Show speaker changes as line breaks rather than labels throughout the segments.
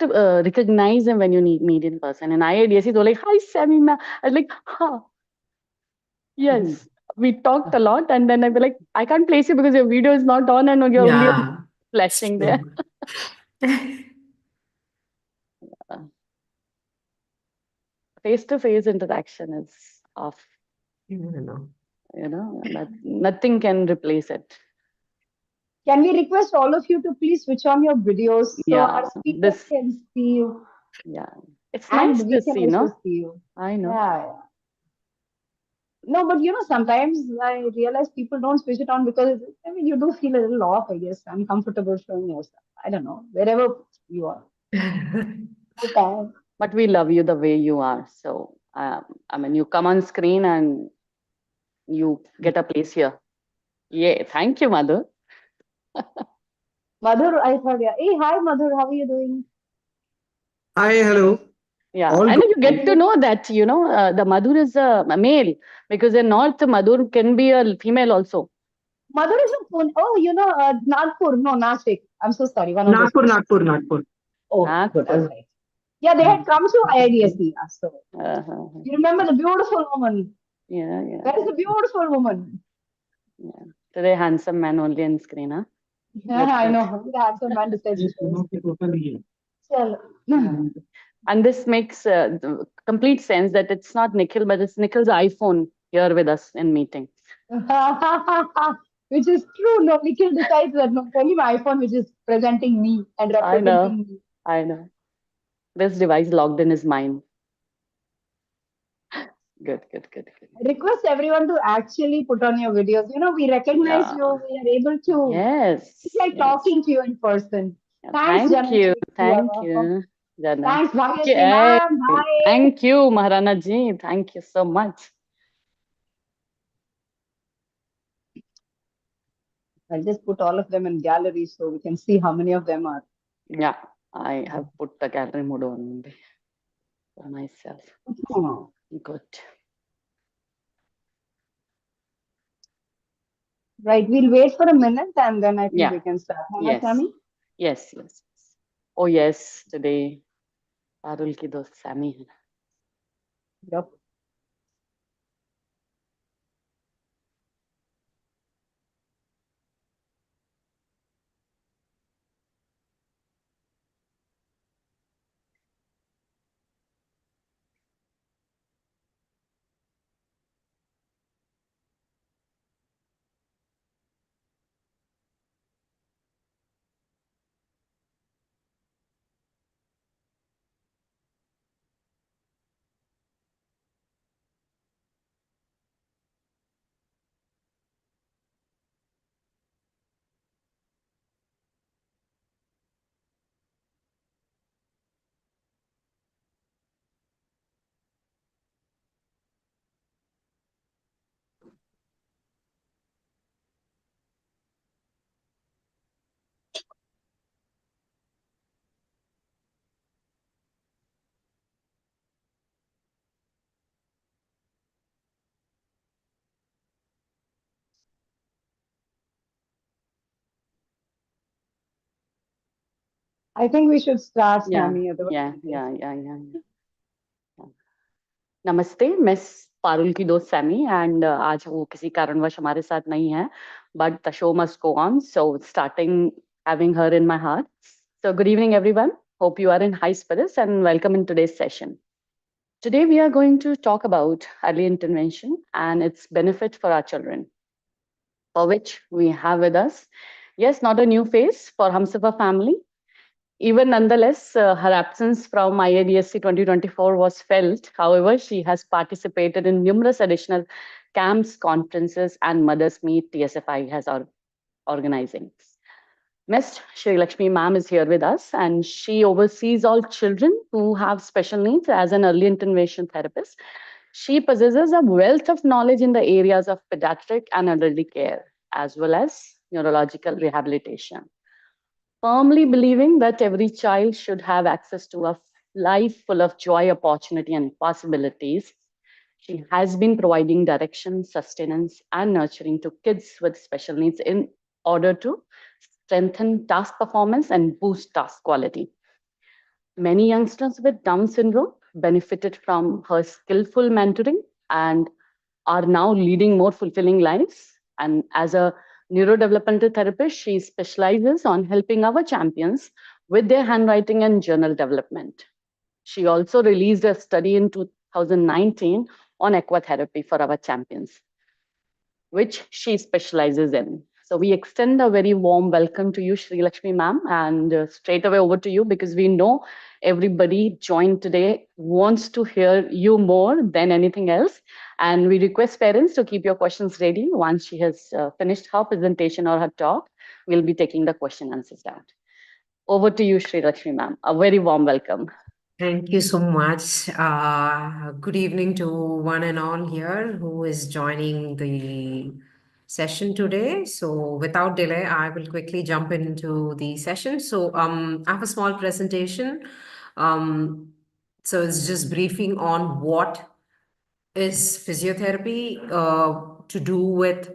not recognize him when you meet in person. And IADSC, they were like, "Hi, Sammy, ma." I was like, "Huh, yes." We talked a lot, and then I'd be like, "I can't place you because your video is not on, and you're only
Yeah.
flashing there."
So,
Face-to-face interaction is off.
you know.
That nothing can replace it.
Can we request all of you to please switch on your videos so our
Yeah,
speakers can see you
yeah. It's nice
and we
to
can
see,
also
no?
see you?
I know.
Yeah, yeah. No, but sometimes I realize people don't switch it on because I mean you do feel a little off, I guess, uncomfortable showing yourself. I don't know, wherever you are. Okay.
But we love you the way you are. So, I mean, you come on screen and you get a place here. Yeah, thank you, Madhu.
Madhur, I thought, yeah. Hey, hi, Madhur, how are you doing?
Hi, hello.
Yeah,
All
and
good.
you get to know that, the Madhur is a male because in North, Madhur can be a female also.
Madhur is a Pune. Oh, Nagpur, no, Nashik. I'm so sorry, one of those
Nagpur,
places.
Nagpur, Nagpur.
Oh, good, all
Nagpur.
right. Yeah, they had come to IIDSC. So
Uh-huh.
you remember the beautiful woman?
Yeah, yeah,
That is a beautiful woman.
yeah. Today, handsome man only on screen, huh?
Yeah,
Good,
I
good.
know. The handsome man decides to
Yes,
show his face.
totally.
Chalo.
And this makes complete sense that it's not Nikhil, but it's Nikhil's iPhone here with us in meeting.
Which is true. No, Nikhil decides that no, only my iPhone which is presenting me and
I know,
representing me.
I know. This device logged in his mind. Good, good, good, good.
I request everyone to actually put on your videos. We recognize
Yeah.
you. We are able to. It's
Yes,
like
yes.
talking to you in person.
Yeah,
Thanks,
thank you,
Janashri,
thank you, Jana.
Thanks, Bhagyashree
Yeah,
ma'am. Bye.
thank you, Maharana ji. Thank you so much.
I'll just put all of them in gallery so we can see how many of them are.
Yeah, I have put the gallery mode on for myself.
Oh.
Good.
Right, we'll wait for a minute and then I think
Yeah,
we can start. Hannah,
yes,
Sammy?
yes, yes. Oh, yes, today, Parul ki dost Sammy hai.
Yep. I think we should start,
Yeah,
Sammy. Otherwise,
yeah,
we'll
yeah,
miss.
yeah, yeah, yeah. नमस्ते miss Parul की दोस्त Sami and आज वो किसी कारणवश हमारे साथ नहीं है but the show must go on so starting having her in my heart. So good evening everyone. Hope you are in high spirits and welcome in today's session. Today we are going to talk about early intervention and its benefit for our children, for which we have with us, yes, not a new face for Humsafar family. Even nonetheless, her absence from IADSC 2024 was felt. However, she has participated in numerous additional camps, conferences, and Mothers Meet TSFI has organizing. Miss Srilakshmi ma'am is here with us, and she oversees all children who have special needs as an early intervention therapist. She possesses a wealth of knowledge in the areas of pediatric and elderly care, as well as neurological rehabilitation, firmly believing that every child should have access to a life full of joy, opportunity, and possibilities. She has been providing direction, sustenance, and nurturing to kids with special needs in order to strengthen task performance and boost task quality. Many youngsters with Down syndrome benefited from her skillful mentoring and are now leading more fulfilling lives. And as a neurodevelopmental therapist, she specializes on helping our champions with their handwriting and journal development. She also released a study in 2019 on aquatherapy for our champions, which she specializes in. So we extend a very warm welcome to you, Srilakshmi ma'am, and straight away over to you because we know everybody joined today wants to hear you more than anything else. And we request parents to keep your questions ready. Once she has finished her presentation or her talk, we'll be taking the question answers down. Over to you, Srilakshmi ma'am. A very warm welcome.
Thank you so much. Good evening to one and all here who is joining the session today. So without delay, I will quickly jump into the session. So I have a small presentation. So it's just briefing on what is physiotherapy to do with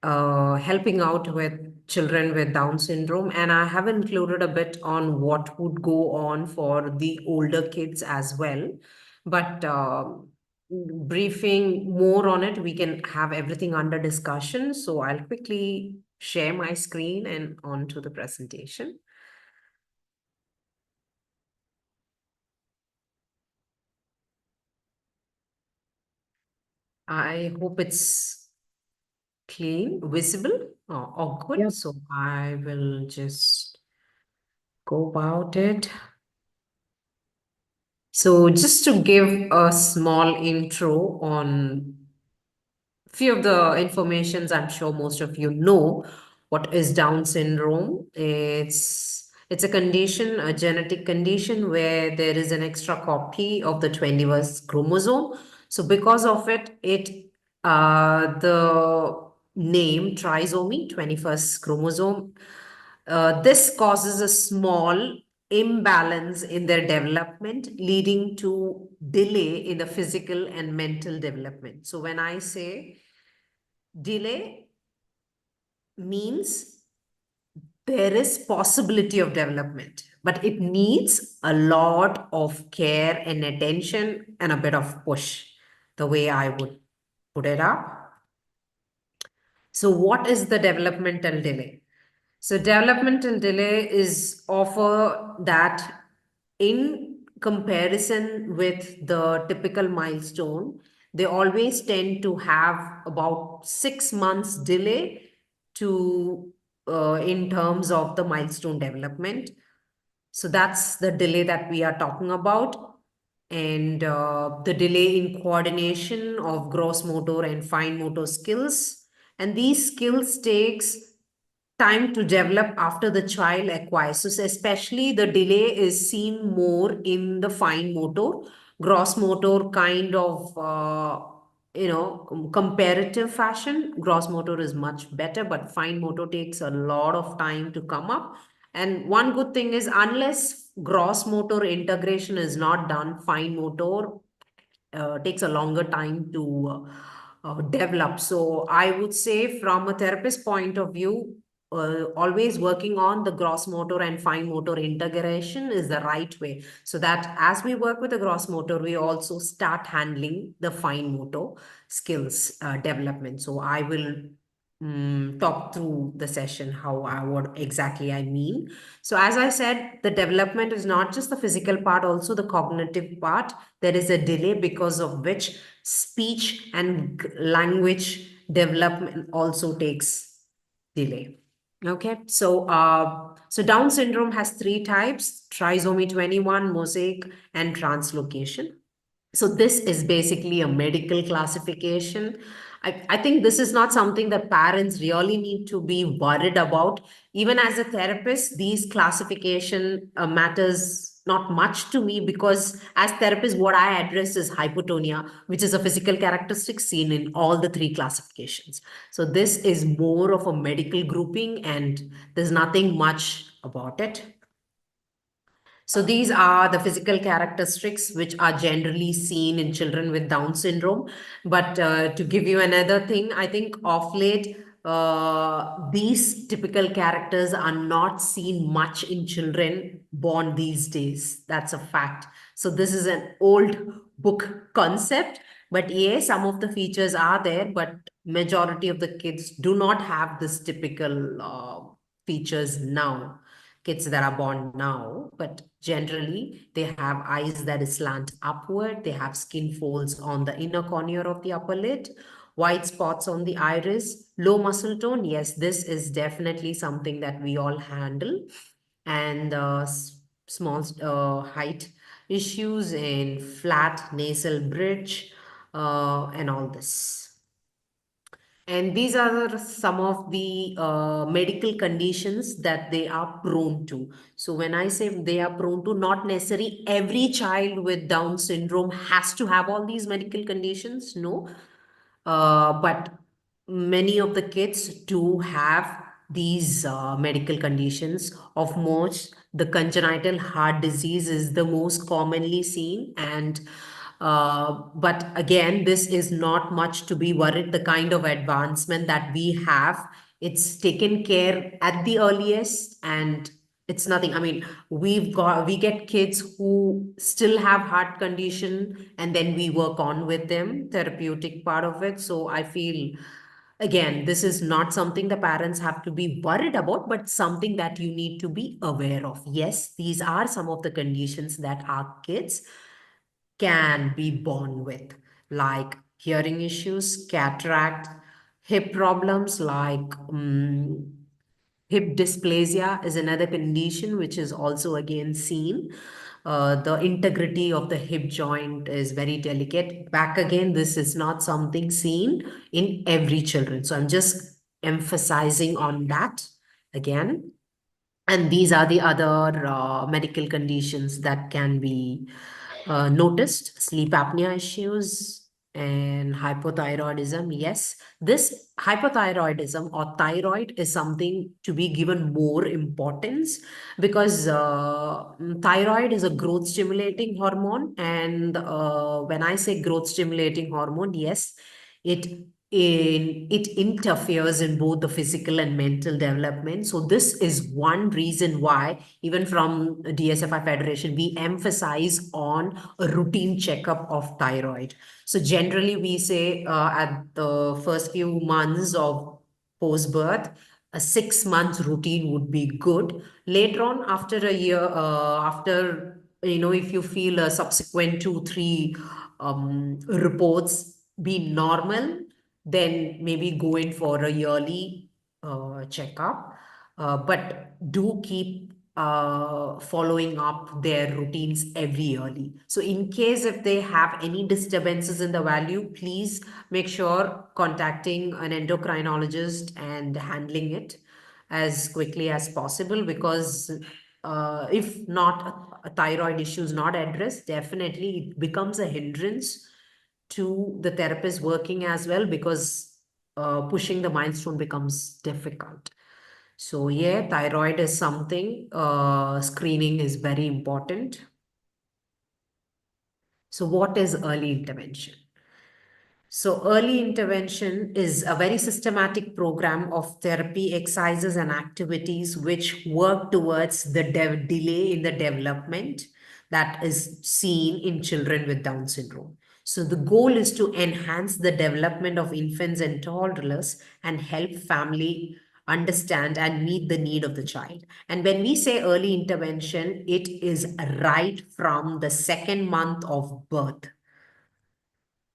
helping out with children with Down syndrome. And I have included a bit on what would go on for the older kids as well. But briefing more on it, we can have everything under discussion. So I'll quickly share my screen and on to the presentation. I hope it's clean, visible, or good.
Yep.
So I will just go about it. So just to give a small intro on few of the informations, I'm sure most of you know what is Down syndrome. It's a condition, a genetic condition where there is an extra copy of the 21st chromosome. So because of it, the name trisomy, 21st chromosome, this causes a small imbalance in their development, leading to delay in the physical and mental development. So when I say delay, means there is possibility of development, but it needs a lot of care and attention and a bit of push, the way I would put it up. So what is the developmental delay? So developmental delay is offer that in comparison with the typical milestone, they always tend to have about 6 months delay to in terms of the milestone development. So that's the delay that we are talking about. And the delay in coordination of gross motor and fine motor skills. And these skills takes time to develop after the child acquires. So especially the delay is seen more in the fine motor, gross motor kind of, comparative fashion. Gross motor is much better, but fine motor takes a lot of time to come up. And one good thing is unless gross motor integration is not done, fine motor takes a longer time to develop. So I would say from a therapist point of view, always working on the gross motor and fine motor integration is the right way. So that as we work with the gross motor, we also start handling the fine motor skills development. So I will talk through the session how I what exactly I mean. So as I said, the development is not just the physical part, also the cognitive part. There is a delay because of which speech and language development also takes delay. Okay, so Down syndrome has three types: trisomy 21, mosaic, and translocation. So this is basically a medical classification. I think this is not something that parents really need to be worried about. Even as a therapist, these classification matters not much to me, because as therapist, what I address is hypotonia, which is a physical characteristic seen in all the three classifications. So this is more of a medical grouping and there's nothing much about it. So these are the physical characteristics which are generally seen in children with Down syndrome. But to give you another thing, I think of late, these typical characters are not seen much in children born these days. That's a fact. So this is an old book concept, but yeah, some of the features are there, but majority of the kids do not have this typical features now. Kids that are born now, but generally they have eyes that is slant upward, they have skin folds on the inner corner of the upper lid, white spots on the iris, low muscle tone. Yes, this is definitely something that we all handle. And small height issues in flat nasal bridge and all this. And these are some of the medical conditions that they are prone to. So when I say they are prone to, not necessarily every child with Down syndrome has to have all these medical conditions. No. But many of the kids do have these medical conditions. Of most, the congenital heart disease is the most commonly seen, and but again, this is not much to be worried. The kind of advancement that we have, it's taken care at the earliest, and it's nothing. I mean, we get kids who still have heart condition, and then we work on with them, therapeutic part of it. So I feel, again, this is not something the parents have to be worried about, but something that you need to be aware of. Yes, these are some of the conditions that our kids can be born with, like hearing issues, cataract, hip problems like hip dysplasia is another condition which is also again seen. The integrity of the hip joint is very delicate. Back again, this is not something seen in every children. So I'm just emphasizing on that again. And these are the other medical conditions that can be noticed: sleep apnea issues and hypothyroidism. Yes, this hypothyroidism or thyroid is something to be given more importance, because thyroid is a growth stimulating hormone. And when I say growth stimulating hormone, yes, it it interferes in both the physical and mental development. So this is one reason why, even from DSFI Federation, we emphasize on a routine checkup of thyroid. So generally we say at the first few months of post-birth, a 6 month routine would be good. Later on, after a year, after, if you feel a subsequent 2 3 reports be normal, then maybe go in for a yearly checkup. But do keep following up their routines every yearly. So in case if they have any disturbances in the value, please make sure contacting an endocrinologist and handling it as quickly as possible, because if not, a thyroid issue is not addressed, definitely it becomes a hindrance to the therapist working as well, because pushing the milestone becomes difficult. So yeah, thyroid is something, screening is very important. So what is early intervention? So early intervention is a very systematic program of therapy, exercises, and activities which work towards the delay in the development that is seen in children with Down syndrome. So the goal is to enhance the development of infants and toddlers and help family understand and meet the need of the child. And when we say early intervention, it is right from the second month of birth.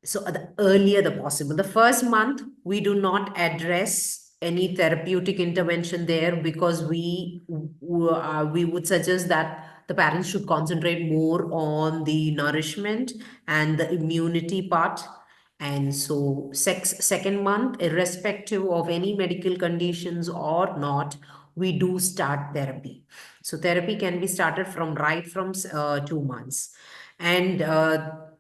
So the earlier the possible. The first month, we do not address any therapeutic intervention there, because we would suggest that the parents should concentrate more on the nourishment and the immunity part. And so second month, irrespective of any medical conditions or not, we do start therapy. So therapy can be started from right from 2 months. And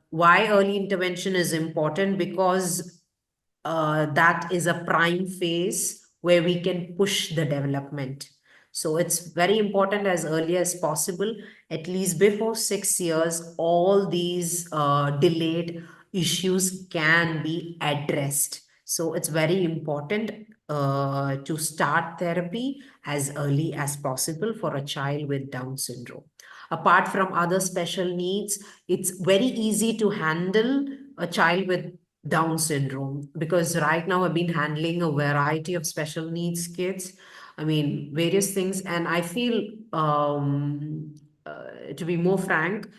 why early intervention is important? Because that is a prime phase where we can push the development. So it's very important as early as possible, at least before 6 years, all these delayed issues can be addressed. So it's very important. to start therapy as early as possible for a child with Down syndrome. Apart from other special needs, it's very easy to handle a child with Down syndrome, because right now I've been handling a variety of special needs kids. I mean, various things. And I feel, to be more frank,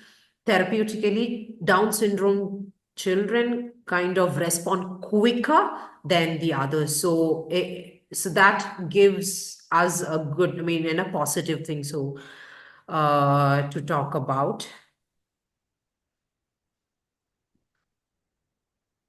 therapeutically, Down syndrome children kind of respond quicker than the others. So that gives us a good, I mean, and a positive thing. So to talk about.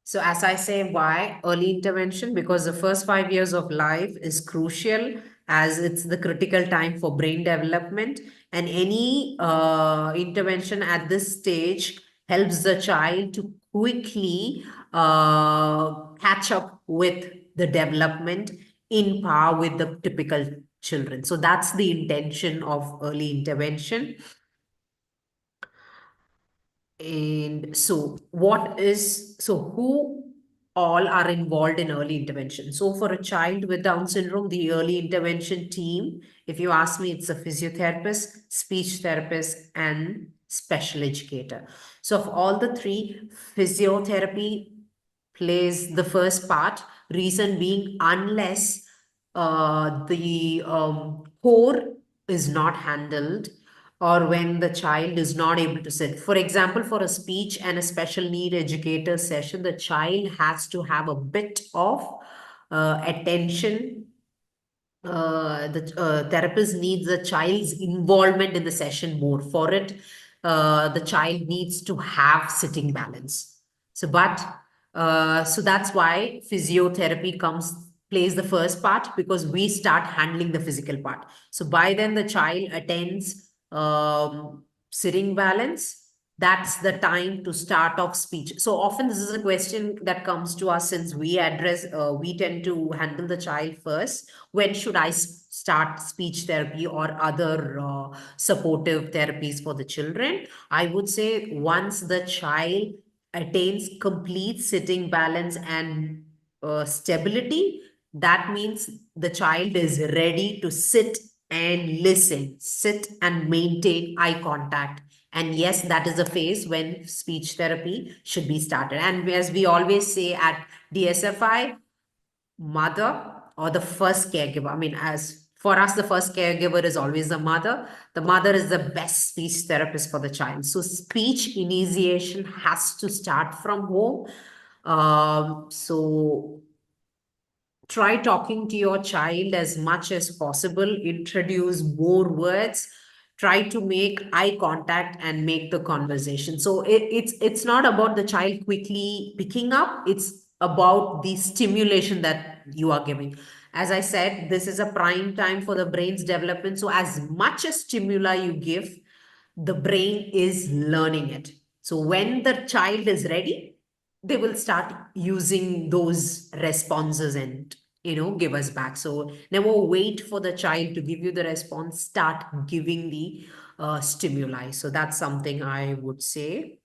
So as I say, why early intervention? Because the first 5 years of life is crucial, as it's the critical time for brain development. And any intervention at this stage helps the child to quickly catch up with the development in par with the typical children. So that's the intention of early intervention. And so who all are involved in early intervention? So for a child with Down syndrome, the early intervention team, if you ask me, it's a physiotherapist, speech therapist, and special educator. So of all the three, physiotherapy plays the first part. Reason being, unless the core is not handled, or when the child is not able to sit. For example, for a speech and a special need educator session, the child has to have a bit of attention. The therapist needs the child's involvement in the session more. For it, the child needs to have sitting balance. So that's why physiotherapy plays the first part, because we start handling the physical part. So by then the child attends sitting balance. That's the time to start off speech. So often this is a question that comes to us, since we tend to handle the child first. When should I start speech therapy or other supportive therapies for the children? I would say once the child attains complete sitting balance and stability, that means the child is ready to sit and listen, sit and maintain eye contact. And yes, that is a phase when speech therapy should be started. And as we always say at DSFI, mother or the first caregiver. I mean, as for us, the first caregiver is always the mother. The mother is the best speech therapist for the child. So speech initiation has to start from home. So try talking to your child as much as possible, introduce more words, try to make eye contact and make the conversation. So it's not about the child quickly picking up, it's about the stimulation that you are giving. As I said, this is a prime time for the brain's development. So as much as stimuli you give, the brain is learning it. So when the child is ready, they will start using those responses and give us back. So never wait for the child to give you the response, start giving the stimuli. So that's something I would say.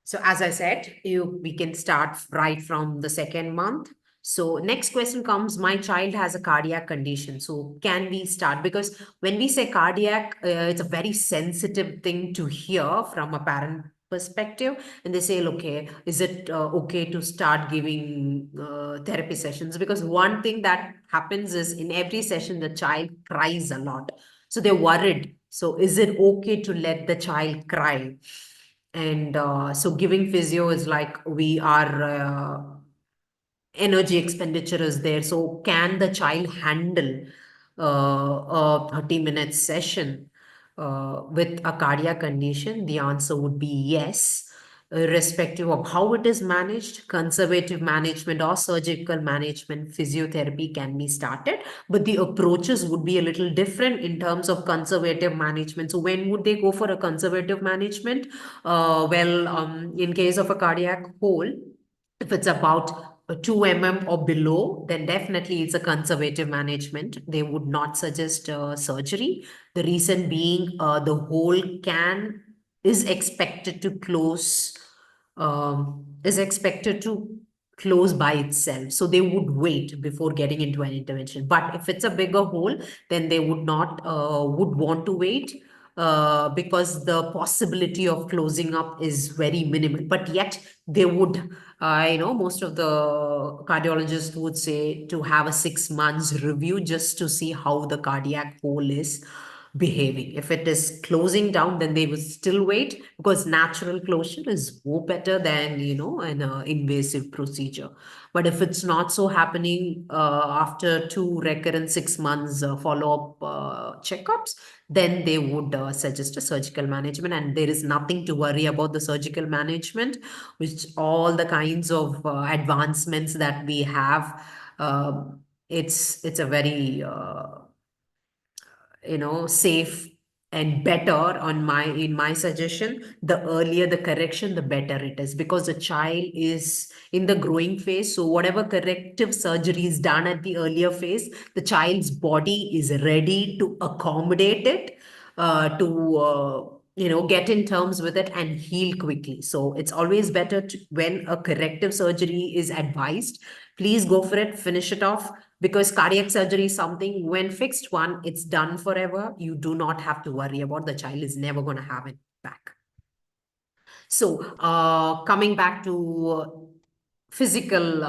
So as I said, we can start right from the second month. So next question comes, my child has a cardiac condition. So can we start? Because when we say cardiac, it's a very sensitive thing to hear from a parent perspective. And they say, okay, is it okay to start giving therapy sessions? Because one thing that happens is in every session, the child cries a lot. So they're worried. So is it okay to let the child cry? And so giving physio is like we are energy expenditure is there. So can the child handle a 30-minute session with a cardiac condition? The answer would be yes, irrespective of how it is managed, conservative management or surgical management, physiotherapy can be started, but the approaches would be a little different in terms of conservative management. So when would they go for a conservative management? In case of a cardiac hole, if it's about 2 mm or below, then definitely it's a conservative management. They would not suggest surgery. The reason being, the hole is expected to close, is expected to close by itself. So they would wait before getting into an intervention. But if it's a bigger hole, then they would not would want to wait because the possibility of closing up is very minimal. But yet they would, most of the cardiologists would say to have a 6 months review just to see how the cardiac hole is behaving. If it is closing down, then they will still wait because natural closure is more better than, an invasive procedure. But if it's not so happening after two recurrent 6 months follow-up checkups, then they would suggest a surgical management. And there is nothing to worry about the surgical management, which all the kinds of advancements that we have. It's a very safe and better on my in my suggestion. The earlier the correction, the better it is, because the child is in the growing phase. So whatever corrective surgery is done at the earlier phase, the child's body is ready to accommodate it, to get in terms with it and heal quickly. So it's always better when a corrective surgery is advised, please go for it, finish it off, because cardiac surgery is something, when fixed one, it's done forever. You do not have to worry about, the child is never going to have it back. So coming back to physical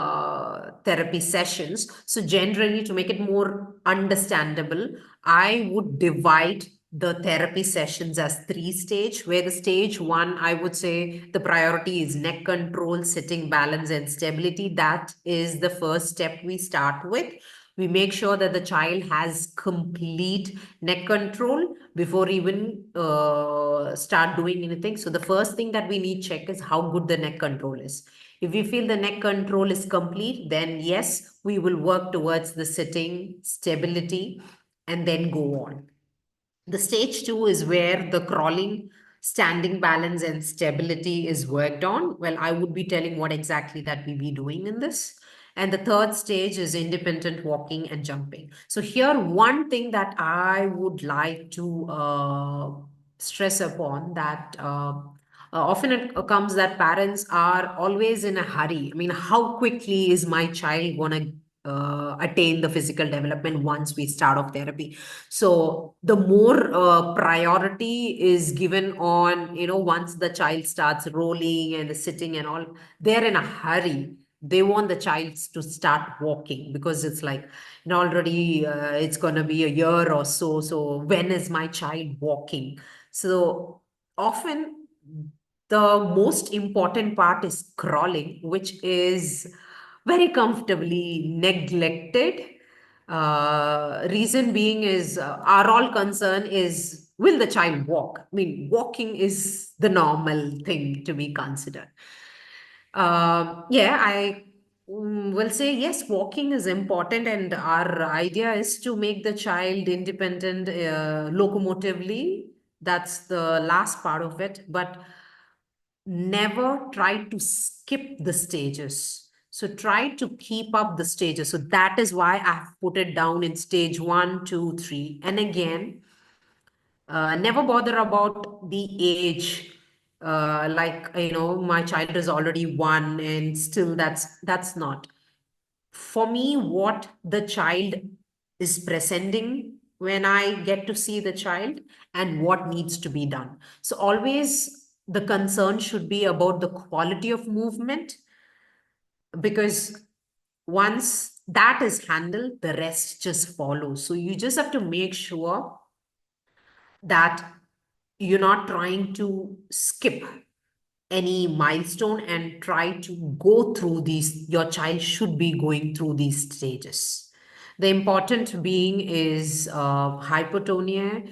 therapy sessions. So generally, to make it more understandable, I would divide the therapy sessions as 3 stage, where the stage 1, I would say the priority is neck control, sitting balance, and stability. That is the first step we start with. We make sure that the child has complete neck control before even start doing anything. So the first thing that we need to check is how good the neck control is. If we feel the neck control is complete, then yes, we will work towards the sitting stability and then go on. The stage 2 is where the crawling, standing balance, and stability is worked on. Well, I would be telling what exactly that we be doing in this. And the third stage is independent walking and jumping. So here, one thing that I would like to stress upon, that often it comes that parents are always in a hurry. I mean, how quickly is my child going to attain the physical development once we start off therapy? So the more priority is given on, once the child starts rolling and the sitting and all, they're in a hurry. They want the child to start walking because it's like, already it's going to be a year or so. So when is my child walking? So often the most important part is crawling, which is very comfortably neglected. Reason being is, our all concern is, will the child walk? I mean, walking is the normal thing to be considered. Yeah, I will say yes, walking is important, and our idea is to make the child independent locomotively. That's the last part of it, but never try to skip the stages. So try to keep up the stages. So that is why I've put it down in stage 1, 2, 3. And again, never bother about the age. Like, my child is already 1 and still that's not. For me, what the child is presenting when I get to see the child and what needs to be done. So always the concern should be about the quality of movement, because once that is handled, the rest just follows. So you just have to make sure that you're not trying to skip any milestone and try to go through these. Your child should be going through these stages. The important being is hypotonia.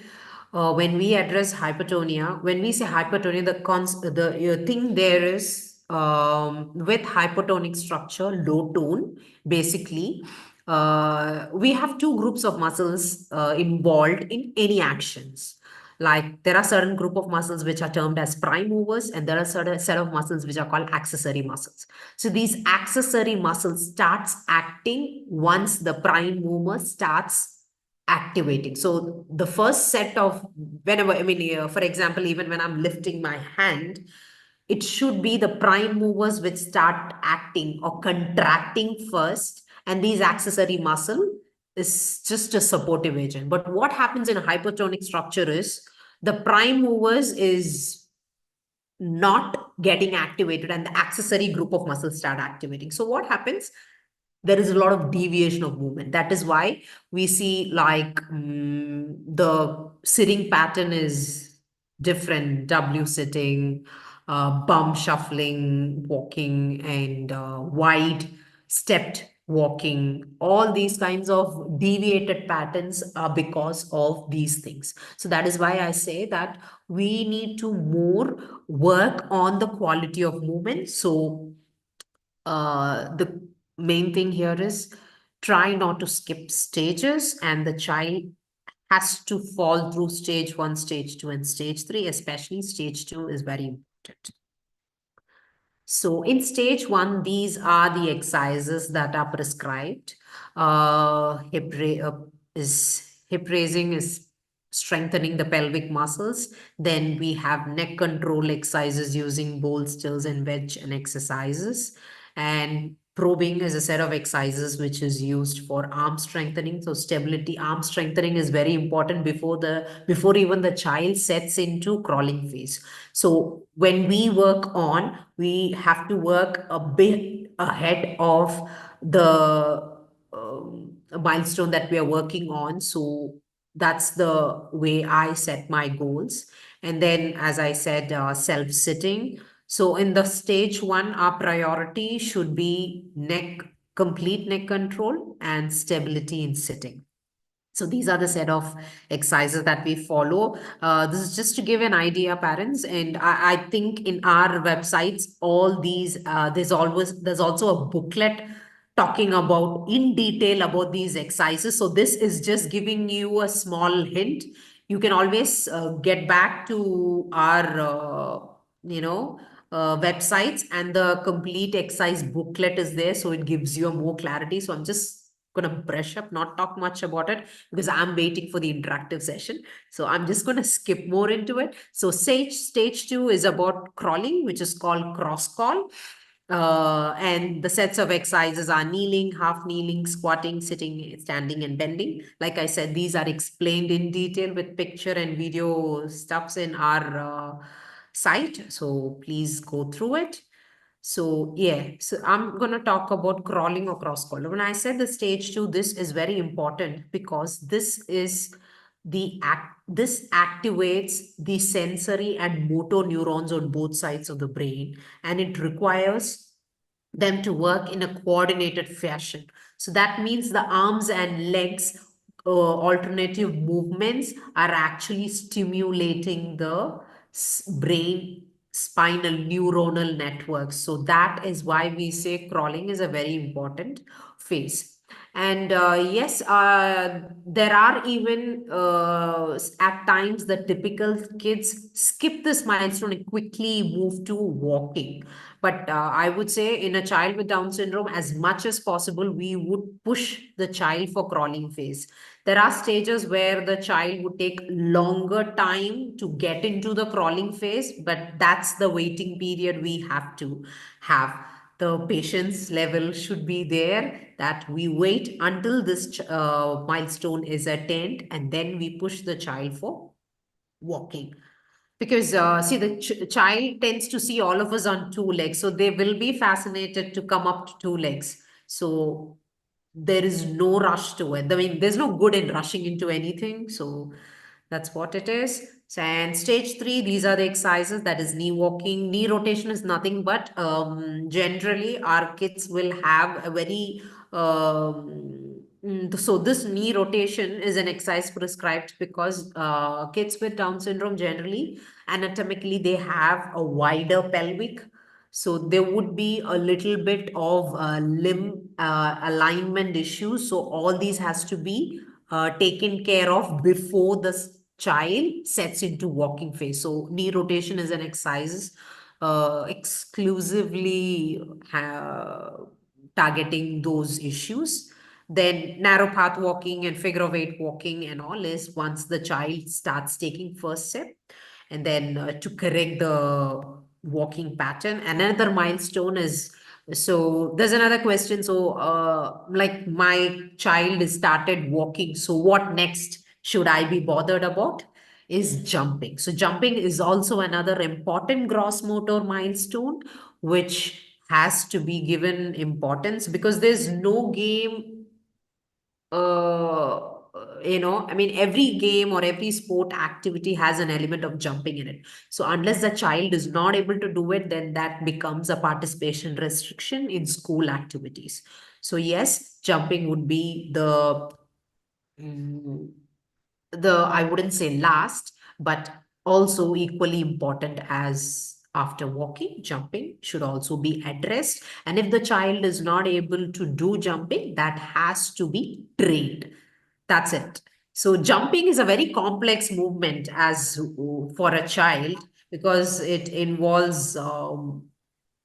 When we address hypotonia, when we say hypotonia, the thing there is, with hypotonic structure, low tone, basically, we have two groups of muscles involved in any actions. Like, there are certain group of muscles which are termed as prime movers, and there are certain set of muscles which are called accessory muscles. So these accessory muscles starts acting once the prime mover starts activating. So the first set of, whenever, I mean, for example, even when I'm lifting my hand, it should be the prime movers which start acting or contracting first, and these accessory muscle is just a supportive agent. But what happens in a hypertonic structure is the prime movers is not getting activated and the accessory group of muscles start activating. So what happens? There is a lot of deviation of movement. That is why we see like the sitting pattern is different. W sitting, bum shuffling, walking, and wide stepped walking. All these kinds of deviated patterns are because of these things. So that is why I say that we need to more work on the quality of movement. So the main thing here is try not to skip stages, and the child has to fall through stage 1, stage 2, and stage 3. Especially stage 2 is very important. So in stage 1, these are the exercises that are prescribed. Hip raising is strengthening the pelvic muscles. Then we have neck control exercises using bolsters and wedge and exercises. And probing is a set of exercises which is used for arm strengthening. So stability, arm strengthening is very important before even the child sets into crawling phase. So when we work on, we have to work a bit ahead of the milestone that we are working on. So that's the way I set my goals. And then, as I said, self-sitting. So in the stage 1, our priority should be complete neck control and stability in sitting. So these are the set of exercises that we follow. This is just to give an idea, parents. And I think in our websites, all these, there's also a booklet talking about in detail about these exercises. So this is just giving you a small hint. You can always get back to our, websites, and the complete exercise booklet is there. So it gives you a more clarity. So I'm just going to brush up, not talk much about it because I'm waiting for the interactive session. So I'm just going to skip more into it. So stage 2 is about crawling, which is called cross crawl. And the sets of exercises are kneeling, half kneeling, squatting, sitting, standing, and bending. Like I said, these are explained in detail with picture and video stuffs in our site. So please go through it. So yeah, so I'm going to talk about crawling or cross crawl. When I said the stage 2, this is very important because this activates the sensory and motor neurons on both sides of the brain, and it requires them to work in a coordinated fashion. So that means the arms and legs, alternative movements are actually stimulating the brain spinal neuronal networks. So that is why we say crawling is a very important phase. And yes, there are even at times the typical kids skip this milestone and quickly move to walking. But I would say in a child with Down syndrome, as much as possible, we would push the child for crawling phase. There are stages where the child would take longer time to get into the crawling phase, but that's the waiting period we have to have. The patience level should be there that we wait until this milestone is attained, and then we push the child for walking. Because see, the child tends to see all of us on 2 legs, so they will be fascinated to come up to 2 legs. So there is no rush to it. I mean, there's no good in rushing into anything. So that's what it is. And stage 3, these are the exercises. That is knee walking. Knee rotation is nothing but generally our kids will have a very so this knee rotation is an exercise prescribed because kids with Down syndrome generally anatomically they have a wider pelvic, so there would be a little bit of limb alignment issues. So all these has to be taken care of before the child sets into walking phase. So knee rotation is an exercise exclusively targeting those issues. Then narrow path walking and figure of 8 walking and all is once the child starts taking first step. And then to correct the walking pattern. Another milestone is, so there's another question. So, like my child is started walking. So what next should I be bothered about? Is jumping. So jumping is also another important gross motor milestone, which has to be given importance because there's no game I mean, every game or every sport activity has an element of jumping in it. So unless the child is not able to do it, then that becomes a participation restriction in school activities. So yes, jumping would be mm, I wouldn't say last, but also equally important as after walking, jumping should also be addressed. And if the child is not able to do jumping, that has to be trained. That's it. So jumping is a very complex movement as for a child because it involves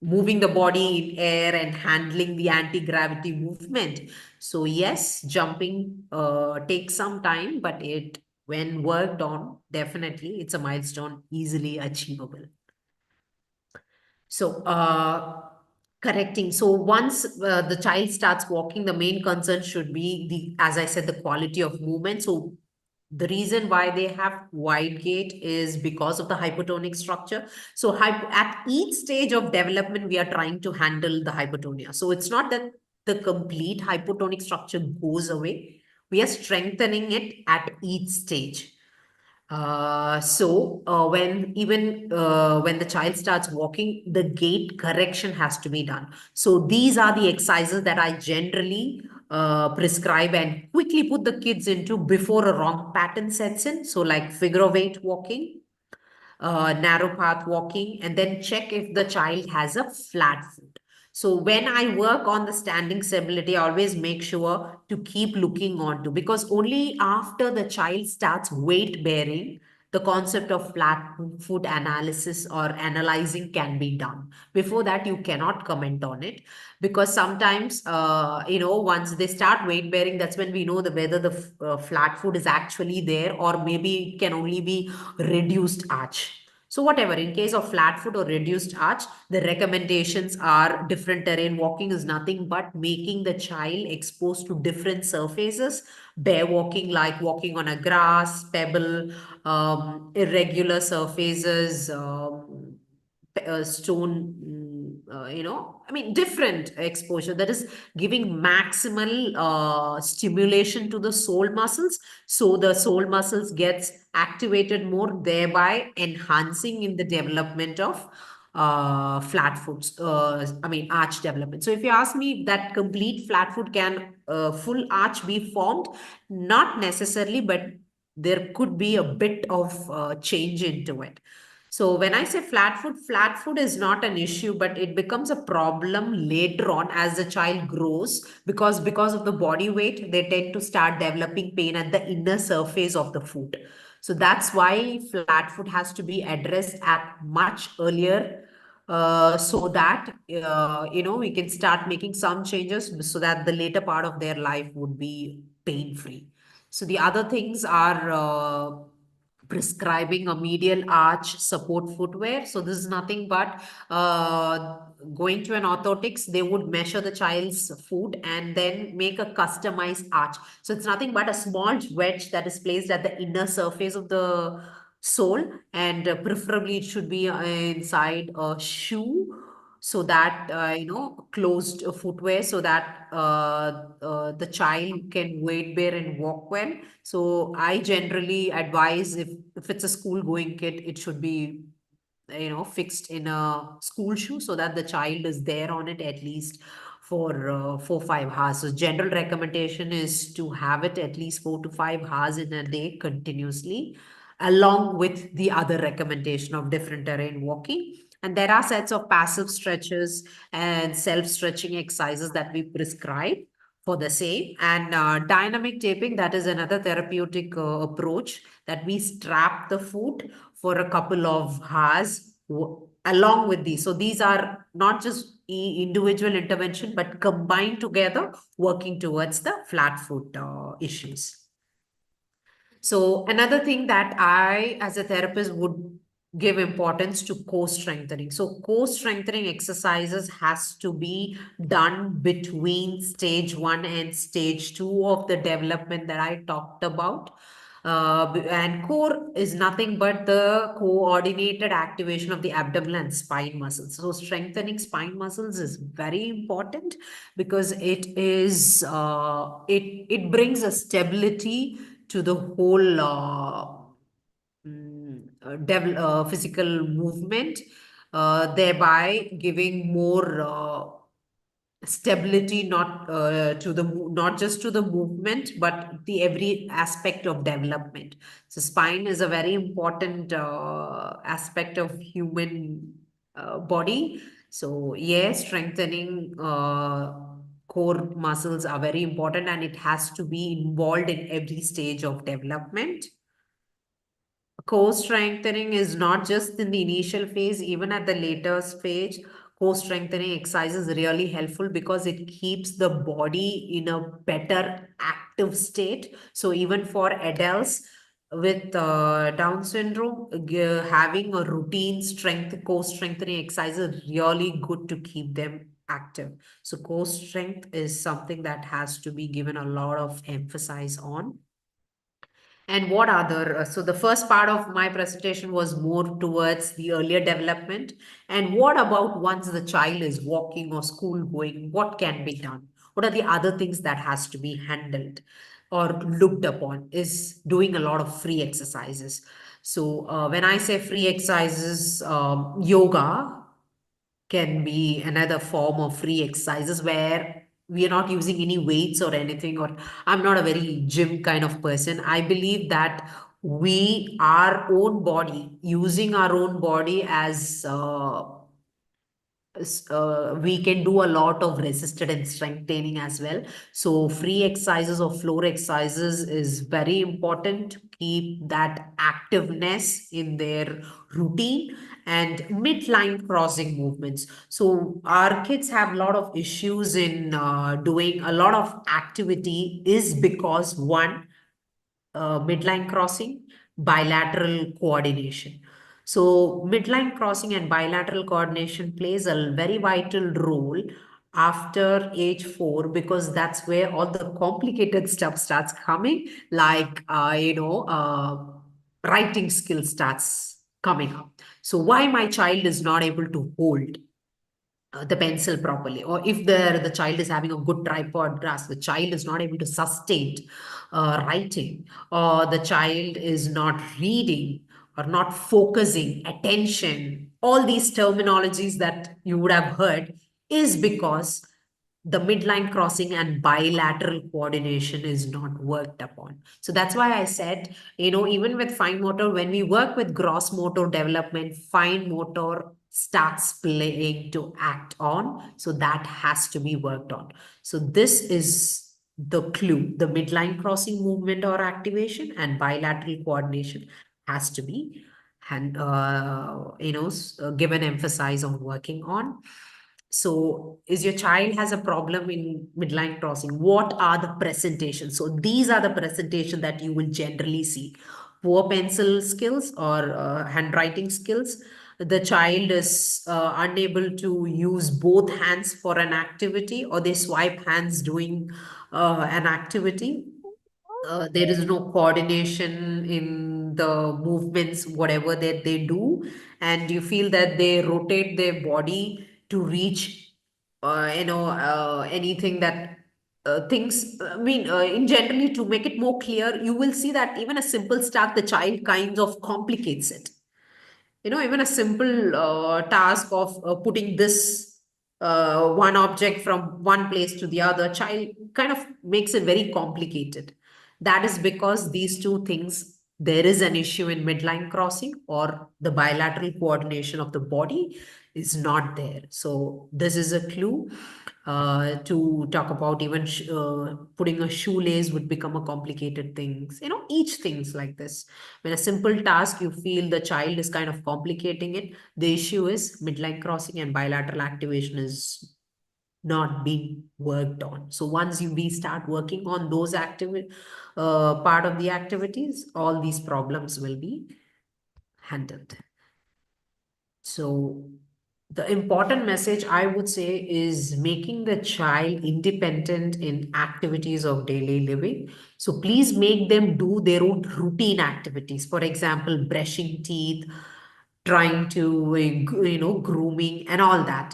moving the body in air and handling the anti-gravity movement. So yes, jumping takes some time, but it when worked on, definitely it's a milestone easily achievable. So, correcting. So once the child starts walking, the main concern should be as I said, the quality of movement. So the reason why they have wide gait is because of the hypotonic structure. So at each stage of development, we are trying to handle the hypotonia. So it's not that the complete hypotonic structure goes away. We are strengthening it at each stage. When the child starts walking, the gait correction has to be done. So these are the exercises that I generally prescribe and quickly put the kids into before a wrong pattern sets in. So like figure of eight walking, narrow path walking, and then check if the child has a flat foot. So when I work on the standing stability, I always make sure to keep looking onto, because only after the child starts weight bearing, the concept of flat foot analysis or analyzing can be done. Before that, you cannot comment on it, because sometimes, once they start weight bearing, that's when we know whether the flat foot is actually there, or maybe it can only be reduced arch. So whatever, in case of flat foot or reduced arch, the recommendations are different terrain. Walking is nothing but making the child exposed to different surfaces. Bare walking, like walking on a grass, pebble, irregular surfaces, stone, I mean, different exposure that is giving maximal stimulation to the sole muscles. So the sole muscles gets activated more, thereby enhancing in the development of flat foot, arch development. So if you ask me, that complete flat foot can full arch be formed? Not necessarily, but there could be a bit of change into it. So when I say flat foot is not an issue, but it becomes a problem later on as the child grows, because of the body weight, they tend to start developing pain at the inner surface of the foot. So that's why flat foot has to be addressed at much earlier, so that we can start making some changes so that the later part of their life would be pain free. So the other things are prescribing a medial arch support footwear. So this is nothing but going to an orthotics, they would measure the child's foot and then make a customized arch. So it's nothing but a small wedge that is placed at the inner surface of the sole, and preferably it should be inside a shoe, so that closed footwear, so that the child can weight bear and walk well. So I generally advise, if it's a school going kid, it should be fixed in a school shoe, so that the child is there on it at least for 4 5 hours. So general recommendation is to have it at least 4 to 5 hours in a day continuously, along with the other recommendation of different terrain walking. And there are sets of passive stretches and self-stretching exercises that we prescribe for the same. And dynamic taping, that is another therapeutic approach, that we strap the foot for a couple of hours along with these. So these are not just individual intervention, but combined together, working towards the flat foot issues. So another thing that I, as a therapist, would give importance to core strengthening. So core strengthening exercises has to be done between stage 1 and stage 2 of the development that I talked about. And core is nothing but the coordinated activation of the abdominal and spine muscles. So strengthening spine muscles is very important because it brings a stability to the whole physical movement, thereby giving more stability, not just to the movement but the every aspect of development. So spine is a very important aspect of human body. So yes, strengthening core muscles are very important, and it has to be involved in every stage of development. Core strengthening is not just in the initial phase, even at the later stage. Core strengthening exercise is really helpful because it keeps the body in a better active state. So even for adults with Down syndrome, having a routine core strengthening exercise is really good to keep them active. So core strength is something that has to be given a lot of emphasis on. And what other? So the first part of my presentation was more towards the earlier development. And what about once the child is walking or school going? What can be done? What are the other things that has to be handled or looked upon? Is doing a lot of free exercises. So when I say free exercises, yoga can be another form of free exercises where we are not using any weights or anything. Or I'm not a very gym kind of person. I believe that our own body, using our own body as we can do a lot of resisted and strengthening as well. So free exercises or floor exercises is very important to keep that activeness in their routine. And midline crossing movements. So our kids have a lot of issues in doing a lot of activity is because one, midline crossing, bilateral coordination. So midline crossing and bilateral coordination plays a very vital role after age 4, because that's where all the complicated stuff starts coming, like writing skill starts coming up. So why my child is not able to hold the pencil properly, or if the child is having a good tripod grasp, the child is not able to sustain writing, or the child is not reading or not focusing attention, all these terminologies that you would have heard is because the midline crossing and bilateral coordination is not worked upon. So that's why I said, even with fine motor, when we work with gross motor development, fine motor starts playing to act on. So that has to be worked on. So this is the clue: the midline crossing movement or activation and bilateral coordination has to be given emphasis on working on. So is your child has a problem in midline crossing? What are the presentations? So these are the presentation that you will generally see: poor pencil skills or handwriting skills. The child is unable to use both hands for an activity, or they swipe hands doing an activity. There is no coordination in the movements, whatever that they do, and you feel that they rotate their body to reach, anything that things. I mean, in generally, to make it more clear, you will see that even a simple start, the child kind of complicates it. Even a simple task of putting this one object from one place to the other, child kind of makes it very complicated. That is because these two things, there is an issue in midline crossing, or the bilateral coordination of the body is not there. So this is a clue to talk about. Even putting a shoelace would become a complicated thing. Each things like this. When a simple task, you feel the child is kind of complicating it, the issue is midline crossing and bilateral activation is not being worked on. So once we start working on those part of the activities, all these problems will be handled. So the important message I would say is making the child independent in activities of daily living. So please make them do their own routine activities. For example, brushing teeth, trying to, grooming and all that.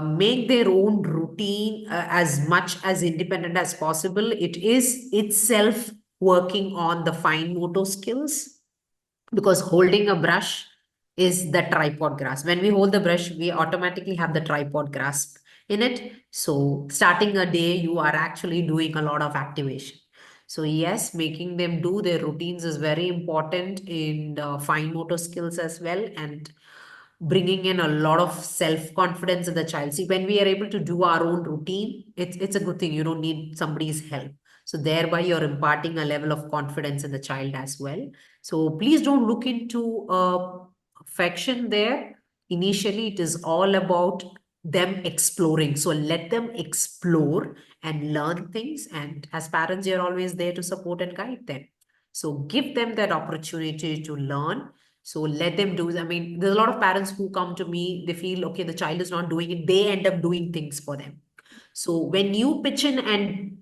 Make their own routine as much as independent as possible. It is itself working on the fine motor skills, because holding a brush is the tripod grasp. When we hold the brush, we automatically have the tripod grasp in it. So starting a day, you are actually doing a lot of activation. So yes, making them do their routines is very important in fine motor skills as well, and bringing in a lot of self confidence in the child. See, when we are able to do our own routine, it's a good thing. You don't need somebody's help. So thereby you're imparting a level of confidence in the child as well. So please don't look into perfection there. Initially, it is all about them exploring. So let them explore and learn things. And as parents, you're always there to support and guide them. So give them that opportunity to learn. So let them do. I mean, there's a lot of parents who come to me, they feel, okay, the child is not doing it. They end up doing things for them. So when you pitch in and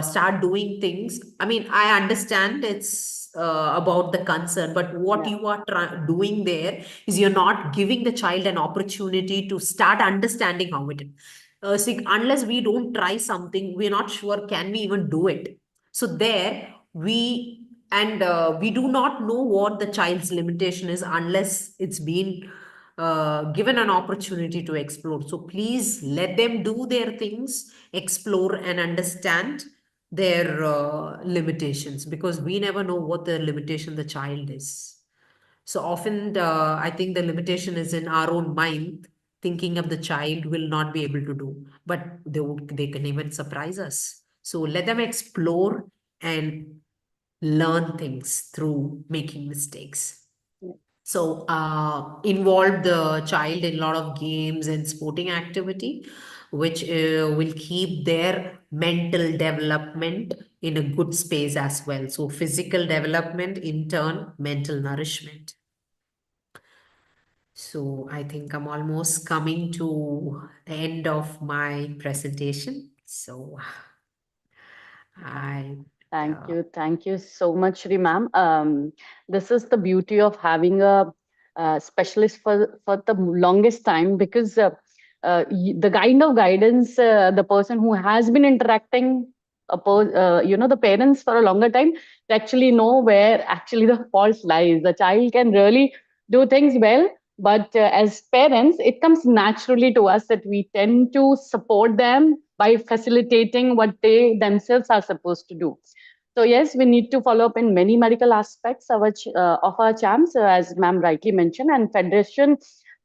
start doing things, I mean, I understand it's about the concern, but what
Yeah.
you are doing there is you're not giving the child an opportunity to start understanding how it is. See, unless we don't try something, we're not sure can we even do it. So there we do not know what the child's limitation is unless it's been given an opportunity to explore. So please let them do their things, explore and understand their limitations, because we never know what the limitation the child is. So often, I think the limitation is in our own mind, thinking of the child will not be able to do, but they can even surprise us. So let them explore and learn things through making mistakes.
Yeah.
So involve the child in a lot of games and sporting activity, which will keep their mental development in a good space as well. So physical development, in turn, mental nourishment. So I think I'm almost coming to the end of my presentation. So I, uh,
Thank you so much, Shri ma'am. This is the beauty of having a, specialist for the longest time, because the kind of guidance, the person who has been interacting, the parents for a longer time, they actually know where actually the fault lies. The child can really do things well, but as parents, it comes naturally to us that we tend to support them by facilitating what they themselves are supposed to do. So yes, we need to follow up in many medical aspects of our CHAMS, as ma'am rightly mentioned, and Federation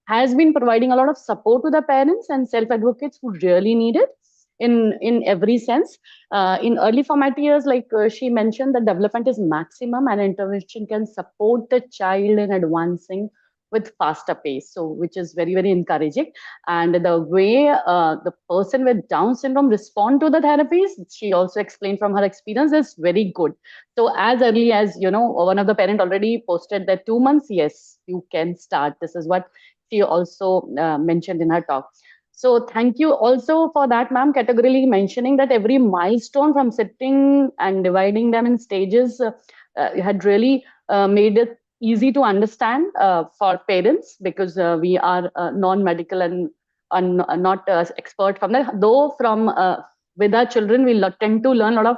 has been providing a lot of support to the parents and self-advocates who really need it in every sense. In early formative years, like she mentioned, the development is maximum and intervention can support the child in advancing with faster pace. So, which is very, very encouraging. And the way the person with Down syndrome respond to the therapies, she also explained from her experience, is very good. So as early as, one of the parent already posted that 2 months, yes, you can start. This is what she also mentioned in her talk. So thank you also for that, ma'am, categorically mentioning that every milestone from sitting and dividing them in stages had really made it easy to understand for parents, because we are non-medical and not expert from that. Though from with our children, we tend to learn a lot of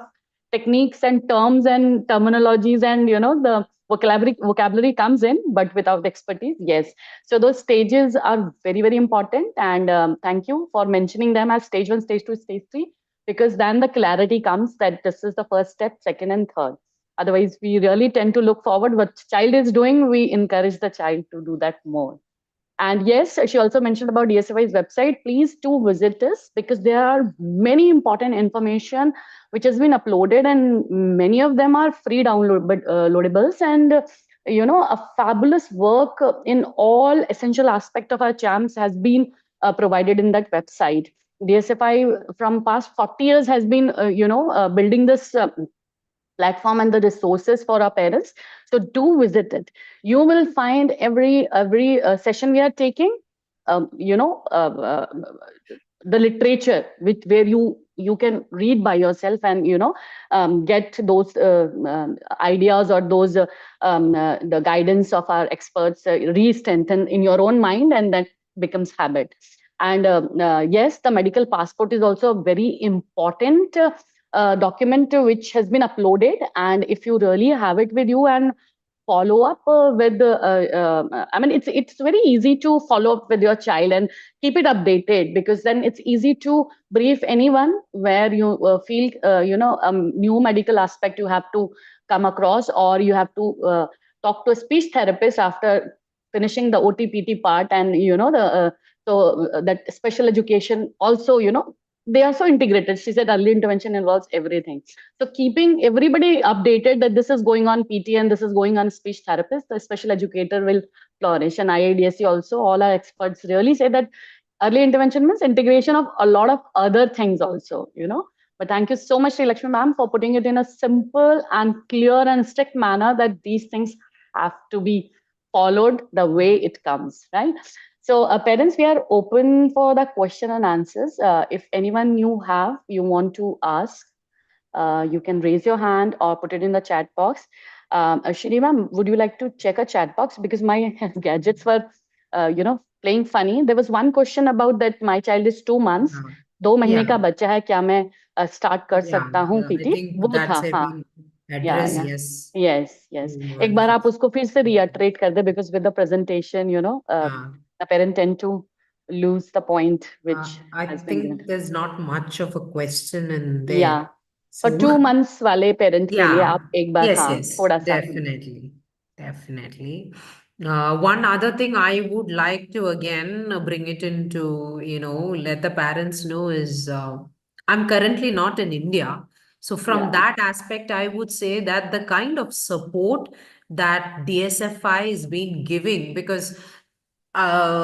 techniques and terms and terminologies, and the vocabulary comes in, but without expertise, yes. So those stages are very, very important, and thank you for mentioning them as stage 1, stage 2, stage 3, because then the clarity comes that this is the first step, second and third. Otherwise, we really tend to look forward what child is doing. We encourage the child to do that more. And yes, she also mentioned about DSFI's website. Please do visit this, because there are many important information which has been uploaded, and many of them are free loadables, and a fabulous work in all essential aspect of our CHAMS has been provided in that website. DSFI from past 40 years has been building this platform and the resources for our parents. So do visit it. You will find every session we are taking, you know, the literature where you can read by yourself and get those ideas or those the guidance of our experts re-strengthen in your own mind, and that becomes habit. And yes, the medical passport is also a very important document which has been uploaded, and if you really have it with you and follow up with the I mean, it's very easy to follow up with your child and keep it updated, because then it's easy to brief anyone where you feel new medical aspect you have to come across, or you have to talk to a speech therapist after finishing the OTPT part. And that special education also, they are so integrated. She said early intervention involves everything. So keeping everybody updated that this is going on PT and this is going on speech therapist, the special educator will flourish. And IIDSC also, all our experts really say that early intervention means integration of a lot of other things also. But thank you so much, Srilakshmi ma'am, for putting it in a simple and clear and strict manner that these things have to be followed the way it comes, right? So parents, we are open for the question and answers. If anyone you want to ask, you can raise your hand or put it in the chat box. Shri ma'am, would you like to check a chat box? Because my gadgets were, playing funny. There was one question about that my child is 2 months.
Yeah.
2 महीने
Yeah.
का बच्चा है, क्या मैं start कर
Yeah.
सकता हूँ
I
PT?
think
वो
that's
था, हाँ.
been
Yeah,
addressed.
yeah.
Yes.
Yes.
2
एक बार
months.
आप उसको फिर से reiterate कर दे, because with the presentation,
Yeah.
the parent tend to lose the point which
I
has been given.
think there's not much of a question in there.
Yeah. For
So
2 months वाले parent के लिए
yeah,
आप एक बार,
yes,
हाँ,
yes,
थोड़ा सा.
definitely. One other thing I would like to again bring it into, let the parents know is I'm currently not in India. So from
Yeah.
that aspect, I would say that the kind of support that DSFI is being giving, because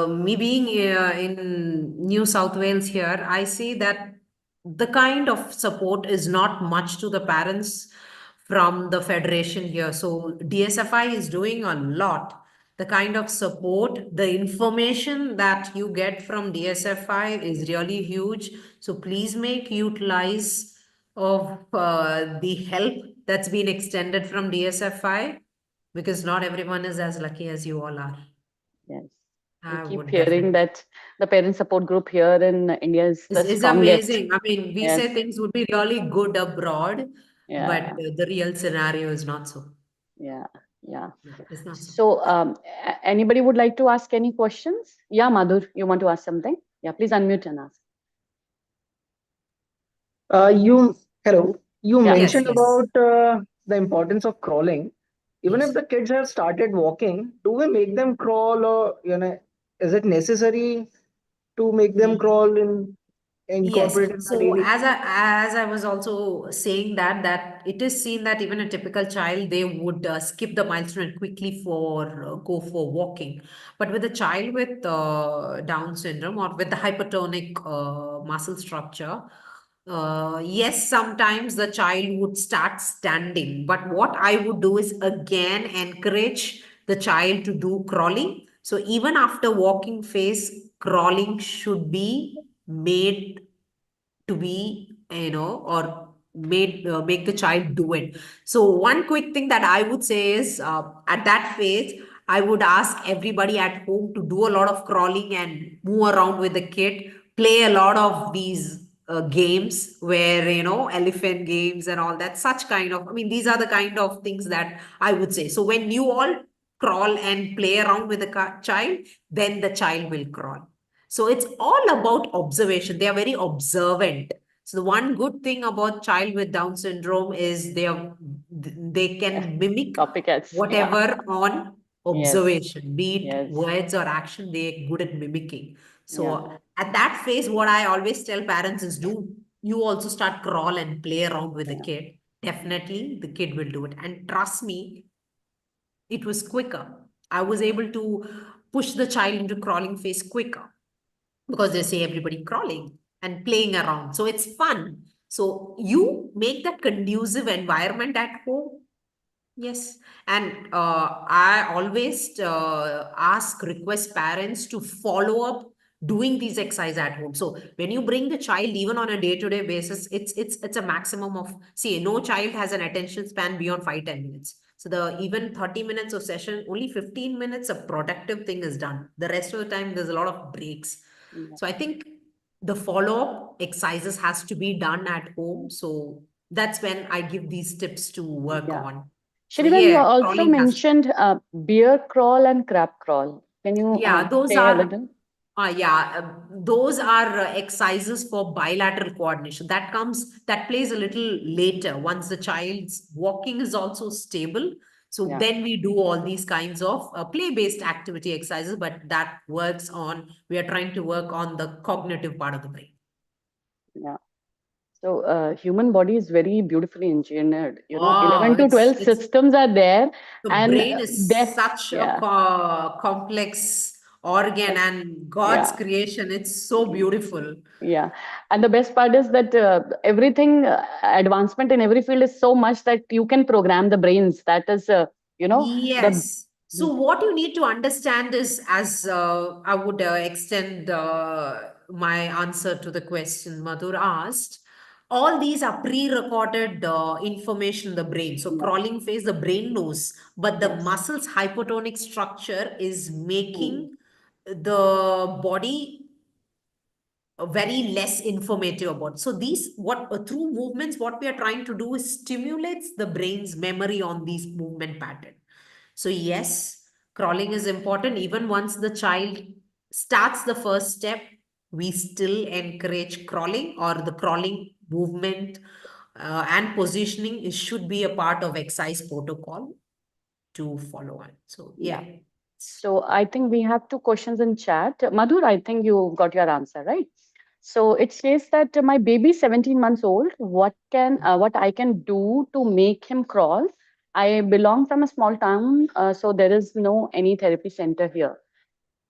me being in New South Wales here, I see that the kind of support is not much to the parents from the federation here. So DSFI is doing a lot. The kind of support, the information that you get from DSFI is really huge. So please make utilize of the help that's been extended from DSFI, because not everyone is as lucky as you all are.
Yes. We
I
keep
would
hearing
definitely.
that the parent support group here in India is the
It's
strongest.
amazing. I mean, we
Yes.
say things would be really good abroad, but
Yeah.
the real scenario is not so.
Yeah. Yeah.
It's not so.
So, anybody would like to ask any questions? Yeah, Madhur, you want to ask something? Yeah, please unmute and ask.
Hello. You
Yeah.
Yes,
mentioned
yes.
about the importance of crawling. Even if
Yes.
the kids have started walking, do we make them crawl, or is it necessary to make them crawl in
Yes.
incorporate in the
So
daily?
as I was also saying that it is seen that even a typical child, they would skip the milestone and quickly go for walking. But with a child with Down syndrome or with the hypertonic muscle structure, yes, sometimes the child would start standing. But what I would do is again encourage the child to do crawling. So even after walking phase, crawling should be made to be, or make the child do it. So one quick thing that I would say is at that phase, I would ask everybody at home to do a lot of crawling and move around with the kid, play a lot of these games where, elephant games and all that, such kind of, I mean, these are the kind of things that I would say. So when you all crawl and play around with the child, then the child will crawl. So it's all about observation. They are very observant. So the one good thing about child with Down syndrome is they
Yeah.
can mimic
Copycats. Yeah.
whatever on
Yes.
observation, be it
Yes.
words or action, they're good at mimicking.
Yeah.
So at that phase, what I always tell parents is do you also start crawl and play around with the
Yeah.
kid. Definitely the kid will do it. And trust me, it was quicker. I was able to push the child into crawling phase quicker, because they say everybody crawling and playing around. So it's fun. So you make that conducive environment at home. Yes. And I always request parents to follow up doing these exercise at home. So when you bring the child, even on a day-to-day basis, it's a maximum of, see, no child has an attention span beyond 5-10 minutes. So the even 30 minutes of session, only 15 minutes of productive thing is done. The rest of the time, there's a lot of breaks.
Yeah.
So I think the follow-up exercises has to be done at home. So that's when I give these tips to work
Yeah.
on. So
Shrivan, you
yeah,
also
crawling has.
mentioned beer crawl and crab crawl. Can you
Yeah, those
say a
are
little?
those are exercises for bilateral coordination. That plays a little later once the child's walking is also stable. So
Yeah.
then we do all these kinds of play-based activity exercises, but that works on, we are trying to work on the cognitive part of the brain.
Yeah. So human body is very beautifully engineered. You know,
Oh,
11 to 12
it's
systems are there,
the
and
brain is
death.
such a
Yeah.
complex organ and God's
Yeah.
creation. It's so beautiful.
Yeah. And the best part is that everything, advancement in every field is so much that you can program the brains. That is, you know, the.
Yes. So what you need to understand is, as I would extend my answer to the question Madhur asked, all these are pre-recorded information in the brain. So
Yeah.
crawling phase, the brain knows, but the
Yes.
muscle's hypotonic structure is
Mm.
making the body very less informative about. So these, what through movements, what we are trying to do is stimulates the brain's memory on these movement pattern. So yes, crawling is important. Even once the child starts the first step, we still encourage crawling, or the crawling movement and positioning should be a part of exercise protocol to follow on. So
Yeah.
yeah.
So I think we have two questions in chat. Madhur, I think you got your answer, right? So it says that my baby 17 months old, what I can do to make him crawl? I belong from a small town, so there is no any therapy center here.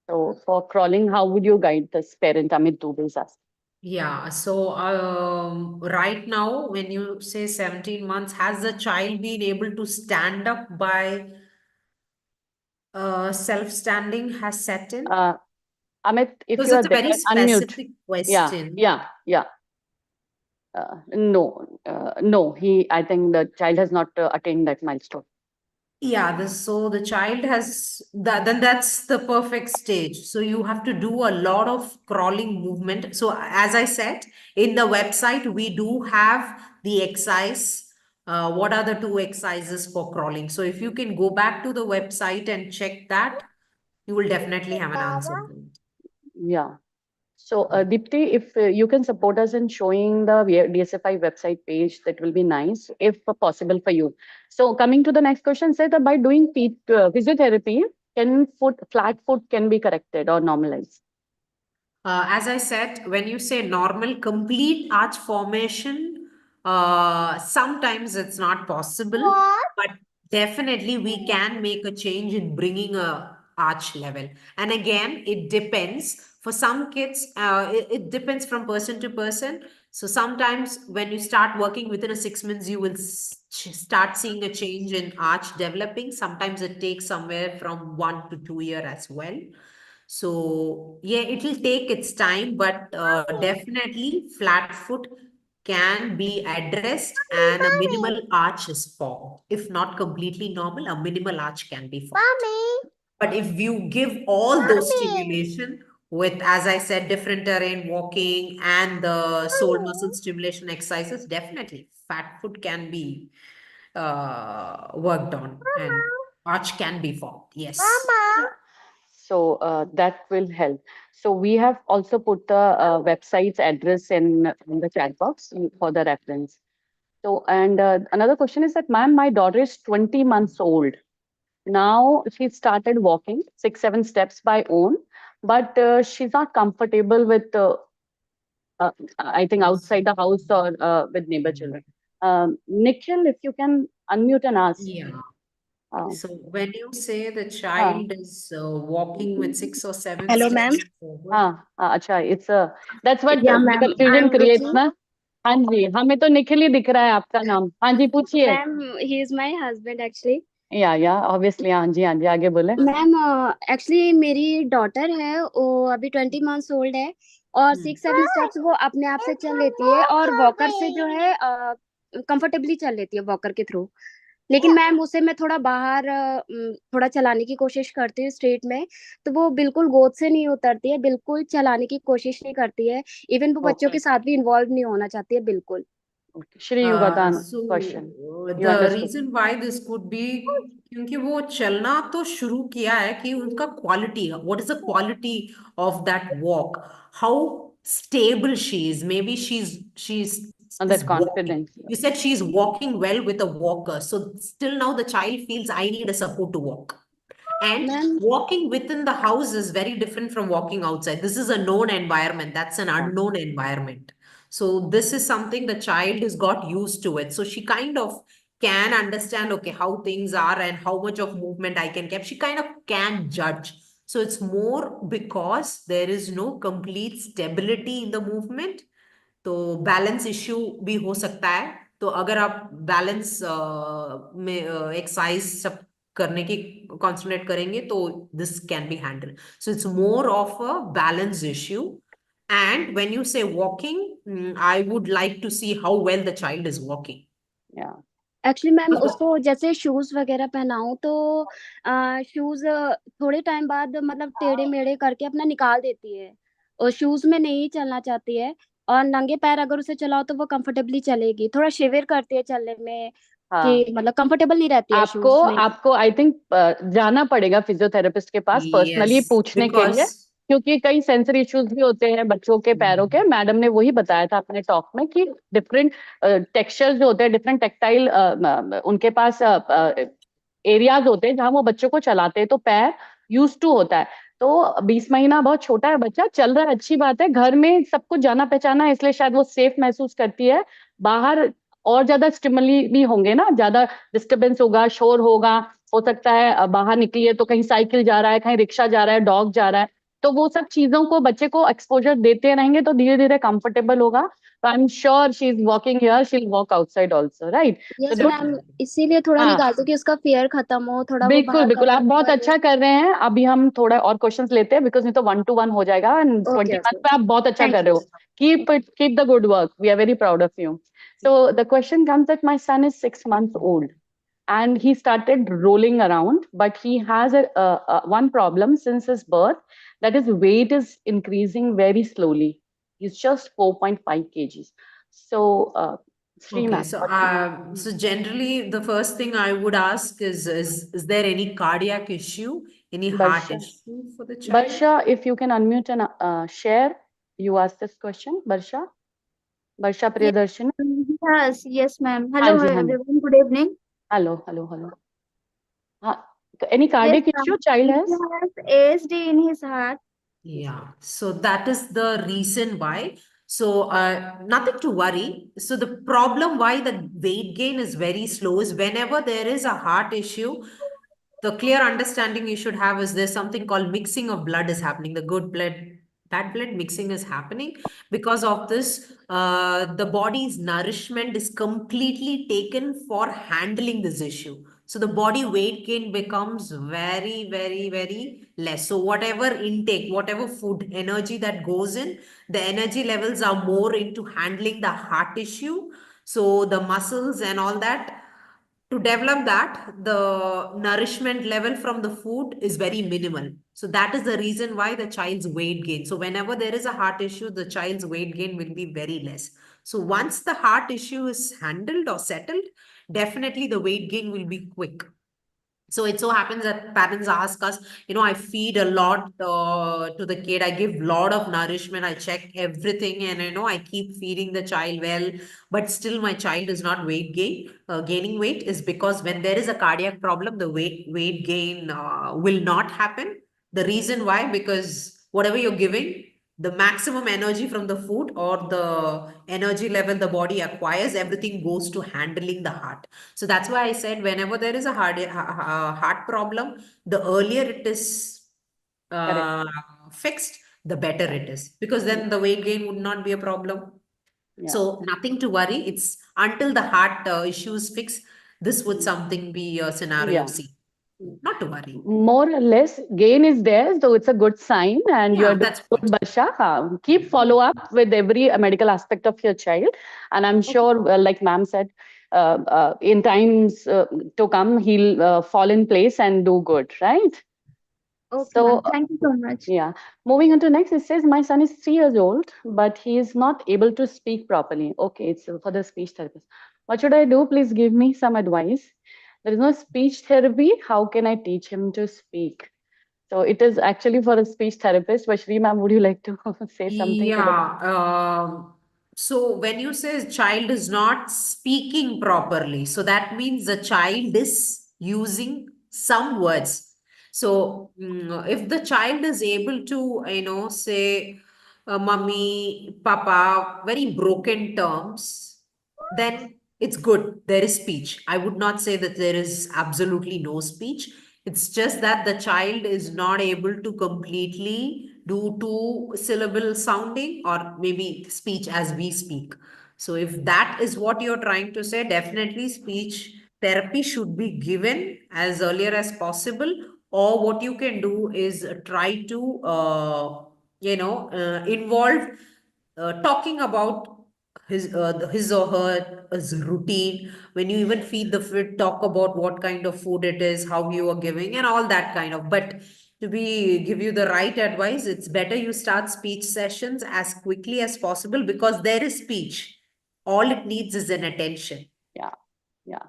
So for crawling, how would you guide this parent? Amit Dubey is asking.
Yeah, so right now, when you say 17 months, has the child been able to stand up by self-standing has set in?
Uh, Amit, if
Because
you are
it's a
there,
very
unmute.
specific
Yeah,
question.
yeah, yeah. No. I think the child has not attained that milestone.
Yeah, so the child has that, then that's the perfect stage. So you have to do a lot of crawling movement. So as I said, in the website, we do have the exercise. What are the two exercises for crawling? So if you can go back to the website and check that, you will definitely have an answer for it.
Yeah. So, Deepti, if you can support us in showing the DSFI website page, that will be nice, if possible for you. So, coming to the next question, say that by doing physiotherapy, flat foot can be corrected or normalized?
As I said, when you say normal, complete arch formation, sometimes it's not possible, but definitely we can make a change in bringing a arch level. And again, it depends. For some kids, it depends from person to person. So sometimes when you start working within a 6 months, you will start seeing a change in arch developing. Sometimes it takes somewhere from 1 to 2 years as well. So yeah, it will take its time, but definitely flat foot can be addressed and a minimal arch is formed. If not completely normal, a minimal arch can be formed. But if you give all those stimulation with, as I said, different terrain walking and the sole muscle stimulation exercises, definitely fat foot can be worked on and arch can be formed. Yes.
So that will help. So we have also put the website's address in the chat box for the reference. So, and another question is that, ma'am, my daughter is 20 months old. Now she started walking 6, 7 steps by own, but she's not comfortable with, I think, outside the house or with neighbor children. Nikhil, if you can unmute and ask.
Yeah.
Uh,
So when you say the
uh,
child is walking with 6 or 7
Hello, ma'am.
steps forward,
acha, it's a, that's what
Yeah,
the
ma'am.
confusion
I'm
creates,
looking.
na? हाँ जी, हमें तो निखिल ही दिख रहा है आपका नाम। हाँ जी, पूछिए।
Ma'am he is my husband actually.
या ऑब्वियसली, हाँ जी हाँ जी, आगे बोले।
मैम एक्चुअली मेरी डॉटर है, वो अभी 20 मंथ्स ओल्ड है, और 6-7 स्टेप्स वो अपने आप से चल लेती है, और वॉकर से जो है कंफर्टेबली चल लेती है वॉकर के थ्रू। लेकिन मैम उसे मैं थोड़ा बाहर थोड़ा चलाने की कोशिश करती हूँ स्ट्रीट में, तो वो बिल्कुल गोद से नहीं उतरती है, बिल्कुल चलाने की कोशिश नहीं करती है। इवन वो बच्चों
ओके,
के साथ भी इन्वॉल्व नहीं होना चाहती है बिल्कुल।
Shri you got the
So
question, you
the
understood.
reason why this could be क्योंकि वो चलना तो शुरू किया है कि उनका quality, what is the quality of that walk, how stable she is, maybe she's
And
is
that
walking.
confidence.
You said she's walking well with a walker, so still now the child feels I need a support to walk. And
ma'am
walking within the house is very different from walking outside. This is a known environment, that's an
Yeah,
unknown environment. So this is something the child has got used to it. So she kind of can understand, okay, how things are and how much of movement I can keep. She kind of can judge. So it's more because there is no complete stability in the movement. तो balance issue भी हो सकता है। तो अगर आप balance में exercise सब करने की कॉन्सेंट्रेट करेंगे तो this can be handle. So it's more of a balance issue. And when you say walking, I would like to see how well the child is walking.
yeah,
actually ma'am उसको जैसे shoes वगैरह पहनाऊं तो shoes थोड़े time बाद मतलब टेढ़े मेढ़े करके अपना निकाल देती है, और शूज में नहीं चलना चाहती है। और नंगे पैर अगर उसे चलाओ तो वो कंफर्टेबली चलेगी, थोड़ा शिविर करती है चलने में,
हाँ।
कि मतलब कंफर्टेबल नहीं रहती है
आपको
शूज में।
आपको आई थिंक जाना पड़ेगा फिजियोथेरेपिस्ट के पास
यस,
पर्सनली पूछने के
बिकॉज
लिए, क्योंकि कई सेंसरी इश्यूज भी होते हैं बच्चों के पैरों के। मैडम ने वही बताया था अपने टॉक में कि डिफरेंट टेक्सचर्स जो होते हैं, डिफरेंट टेक्टाइल उनके पास एरियाज होते हैं जहां वो बच्चों को चलाते हैं, तो पैर यूज टू होता है। तो 20 महीना बहुत छोटा है बच्चा, चल रहा है अच्छी बात है, घर में सब कुछ जाना पहचाना है, इसलिए शायद वो सेफ महसूस करती है। बाहर और ज्यादा स्टिमुली भी होंगे ना, ज्यादा डिस्टरबेंस होगा, शोर होगा, हो सकता है बाहर निकली है तो कहीं साइकिल जा रहा है, कहीं रिक्शा जा रहा है, डॉग जा रहा है, तो वो सब चीजों को बच्चे को एक्सपोजर देते रहेंगे तो धीरे धीरे कंफर्टेबल होगा। तो I am sure she is walking here, she will walk outside also, right?
Yes
so
ma'am, इसीलिए थोड़ा
हाँ,
निकालती हूँ कि उसका फियर खत्म हो, थोड़ा वो
बिल्कुल
बाहर का
बिल्कुल, आप
वर्क
बहुत
करे।
अच्छा कर रहे हैं। अभी हम थोड़ा और क्वेश्चंस लेते हैं, बिकॉज नहीं तो 1-to-1 हो जाएगा, एंड
ओके
20 मंथ
ओके,
पे आप बहुत अच्छा
थैंक
कर रहे
यू।
हो। Keep the good work, we are very proud of you. So the question comes that my son is 6 months old and he started rolling around, but he has one problem since his birth, that his weight is increasing very slowly. He's just 4.5 kgs. So Sri
Okay,
ma'am,
so
what do you-
so generally the first thing I would ask is there any cardiac issue, any heart
Barsha,
issue for the child?
Barsha, if you can unmute and share, you ask this question, Barsha. Barsha
Yes,
Priyadarshini.
yes, yes, ma'am.
हाँ
Hello,
जी हाँ जी,
everyone. Good evening.
Hello hello hello. हाँ, any
Yes,
cardiac issue
ma'am.
child
He
has?
has ASD in his heart.
Yeah, so that is the reason why. So nothing to worry. So the problem why the weight gain is very slow is whenever there is a heart issue, the clear understanding you should have is there's something called mixing of blood is happening. The good blood, bad blood mixing is happening. Because of this, the body's nourishment is completely taken for handling this issue. So the body weight gain becomes very, very, very less. So whatever intake, whatever food energy that goes in, the energy levels are more into handling the heart issue. So the muscles and all that, to develop that, the nourishment level from the food is very minimal. So that is the reason why the child's weight gain. So whenever there is a heart issue, the child's weight gain will be very less. So once the heart issue is handled or settled, definitely the weight gain will be quick. So it so happens that parents ask us, I feed a lot to the kid. I give lot of nourishment. I check everything, and I keep feeding the child well, but still my child is not gaining weight, is because when there is a cardiac problem, the weight gain will not happen. The reason why, because whatever you're giving, the maximum energy from the food or the energy level the body acquires, everything goes to handling the heart. So that's why I said whenever there is a heart problem, the earlier it is
Correct.
fixed, the better it is, because then the weight gain would not be a problem.
Yeah.
So nothing to worry. It's until the heart issues fix. This would something be a scenario
Yeah.
C. Not to worry.
More or less, gain is there, so it's a good sign, and
Yeah,
you're doing
that's
good,
good.
Barsha. Keep follow up with every medical aspect of your child, and I'm sure, like ma'am said, in times to come, he'll fall in place and do good, right?
Okay,
So,
ma'am. Thank you so much.
yeah. Moving on to next, it says my son is 3 years old, but he is not able to speak properly. Okay, it's for the speech therapist. What should I do? Please give me some advice. There is no speech therapy. How can I teach him to speak? So it is actually for a speech therapist. But Shri ma'am, would you like to say something to the?
Yeah. So when you say child is not speaking properly, so that means the child is using some words. So if the child is able to, say mummy, papa, very broken terms, then it's good. There is speech. I would not say that there is absolutely no speech. It's just that the child is not able to completely do two syllable sounding or maybe speech as we speak. So, if that is what you're trying to say, definitely speech therapy should be given as earlier as possible. Or what you can do is try to, involve talking about his or her his routine. When you even feed the food, talk about what kind of food it is, how you are giving, and all that kind of. But to be give you the right advice, it's better you start speech sessions as quickly as possible because there is speech. All it needs is an attention.
Yeah, yeah.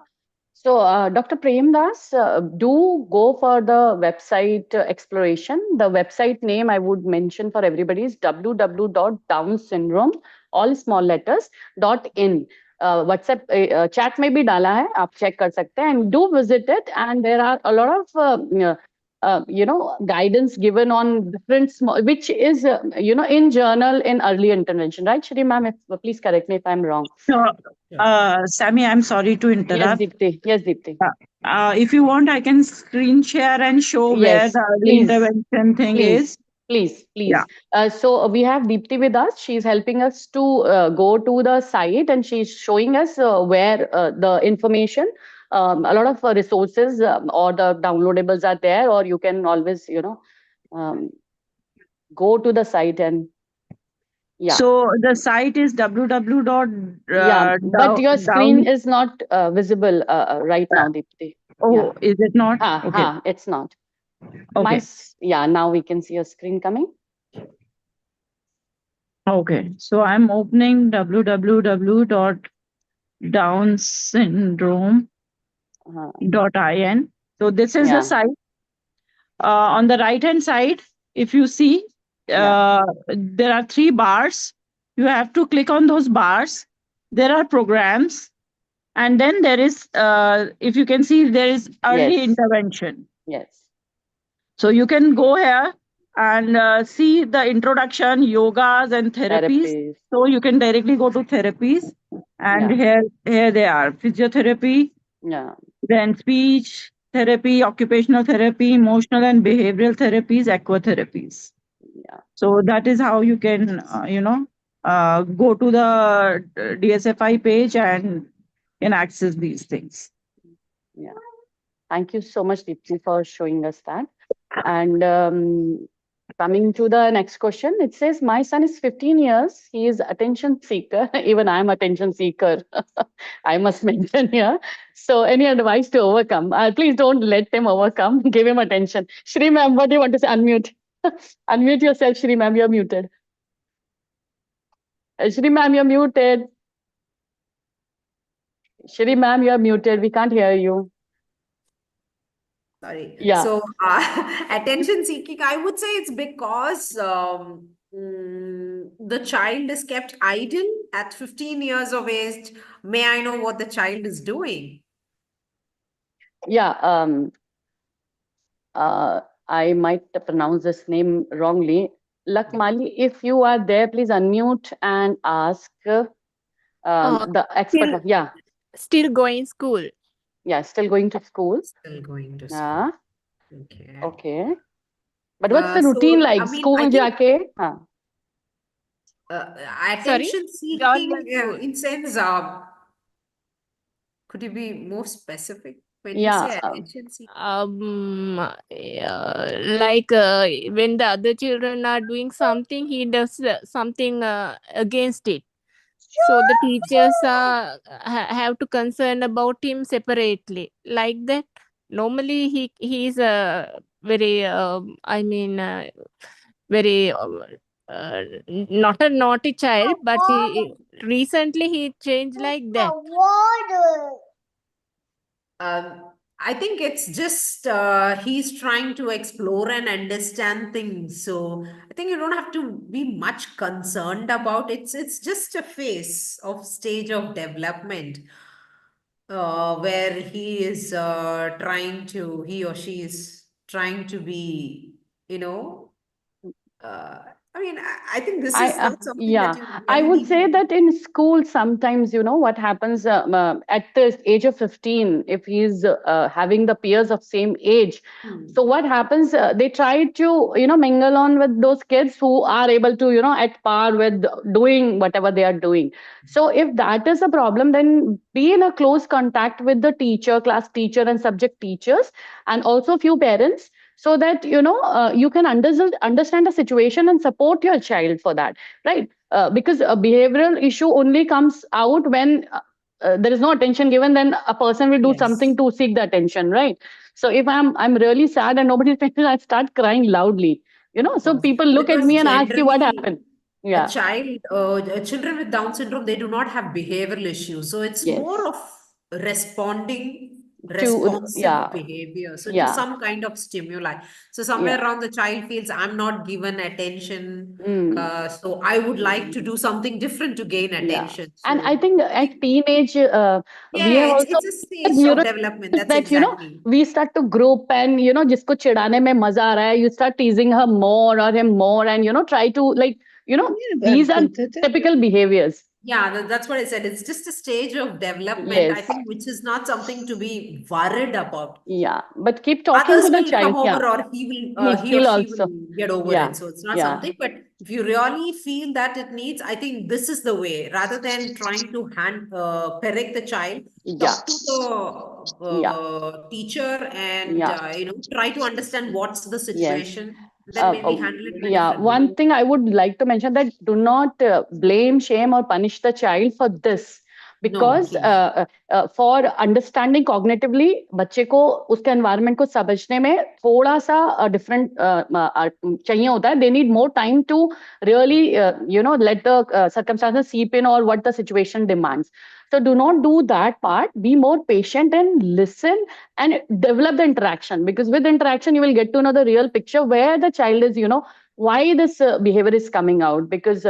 So, Dr. Premdas, do go for the website exploration. The website name I would mention for everybody is www.downsyndrome, all small letters, .in. WhatsApp chat में भी डाला है, आप check कर सकते हैं, and do visit it. And there are a lot of guidance given on different small, which is in journal in early intervention, right, Shri ma'am? Please correct me if I'm wrong.
So,
Yeah.
Sammy, I'm sorry to
Yes,
interrupt.
Deepti. Yes, Deepti.
If you want, I can screen share and show where
Yes,
the early
please,
intervention thing
please,
is.
please,
Yeah.
please. So we have Deepti with us. She's helping us to go to the site, and she's showing us where the information, a lot of resources or the downloadables are there, or you can always, um, go to the site and yeah,
So the site is www.
yeah. But your screen
Down.
is not visible right now, Deepti. Yeah,
Oh, is it not? Okay.
it's not.
Okay.
Yeah. Now we can see your screen coming.
Okay. So I'm opening www.downsyndrome.in. So this is the
Yeah,
site. On the right hand side, if you see,
yeah.
there are 3 bars. You have to click on those bars. There are programs, and then there is, if you can see, there is early
Yes,
intervention.
yes.
So you can go here and see the introduction, yogas, and therapies.
Therapies.
So you can directly go to therapies, and
Yeah,
here they are: physiotherapy,
yeah,
then speech therapy, occupational therapy, emotional and behavioral therapies, aquatherapies.
yeah,
So that is how you can, go to the DSFI page and can access these things.
yeah. Thank you so much, Deepti, for showing us that. And coming to the next question, it says, my son is 15 years. He is attention seeker. Even I'm attention seeker. I must mention here. So any advice to overcome? Please don't let him overcome. Give him attention. Shri ma'am, what do you want to say? Unmute. Unmute yourself, Shri ma'am. You're muted. Shri ma'am, you're muted. Shri ma'am, you're muted. We can't hear you.
Sorry.
Yeah.
So, attention seeking, I would say it's because the child is kept idle at 15 years of age. May I know what the child is doing?
Yeah. I might pronounce this name wrongly. Lakmali, if you are there, please unmute and ask the expert.
Still,
Yeah,
still going school.
yeah, still going to school.
Still going to school.
Yeah,
Okay.
okay. But what's the
So,
routine like?
I mean,
School
I think
jaake? Huh.
Sorry,
attention
government
seeking
school.
in sense, could you be more specific when you
Yeah.
say attention seeking?
Like when the other children are doing something, he does something against it. So the teachers have to concern about him separately, like that. Normally, he is a very very not a naughty child, but he recently he changed like that.
Um, I think it's just he's trying to explore and understand things. So I think you don't have to be much concerned about it. It's just a phase of stage of development where he or she is trying to be, you know, uh, I think this is not something that
Yeah,
you
I
really
would
need to.
say that in school, sometimes, what happens at the age of 15, if he's having the peers of same age.
Hmm.
So what happens, they try to, mingle on with those kids who are able to, at par with doing whatever they are doing. So if that is a problem, then be in a close contact with the teacher, class teacher and subject teachers, and also few parents, so that you can understand the situation and support your child for that, right? Because a behavioral issue only comes out when there is no attention given, then a person will do
Yes.
something to seek the attention, right? So if I'm really sad and nobody's attention, I start crying loudly,
Of
so
course,
people look at
because
me and ask you what
generally
happened. Yeah.
children with Down syndrome, they do not have behavioral issues. So it's more
Yes.
of responding, responsive
Yeah.
behavior. So to
Yeah.
some kind of stimuli. So somewhere
Yeah.
around the child feels I'm not given attention.
Mm.
So I would like to do something different to gain
Yeah,
attention.
and I
So
think
I think,
at teenage, we
yeah,
have also
it's a stage of development. That's
that
exactly.
we start to group, and जिसको चिढ़ाने में मजा आ रहा है, you start teasing her more or him more, and try to, like, these are typical behaviors.
Yeah, that's what I said. It's just a stage of development, I
Yes.
think, which is not something to be worried about.
Yeah, but keep talking to
Others
the
will come
child. Yeah,
over, or he or
he'll
she
also.
will get over
Yeah.
it. So it's not
Yeah.
something, but if you really feel that it needs, I think this is the way, rather than trying to correct the child,
Yeah.
talk to the
Yeah.
teacher and,
Yeah.
try to understand what's the
Yes.
situation, then maybe handle it in a
Yeah,
different way.
one thing I would like to mention, that do not blame, shame, or punish the child for this,
No,
because
please.
for understanding cognitively, बच्चे को उसके environment को समझने में थोड़ा सा different चाहिए होता है. They need more time to really let the circumstances seep in, or what the situation demands. So do not do that part. Be more patient and listen and develop the interaction, because with interaction you will get to know the real picture where the child is, why this behavior is coming out, because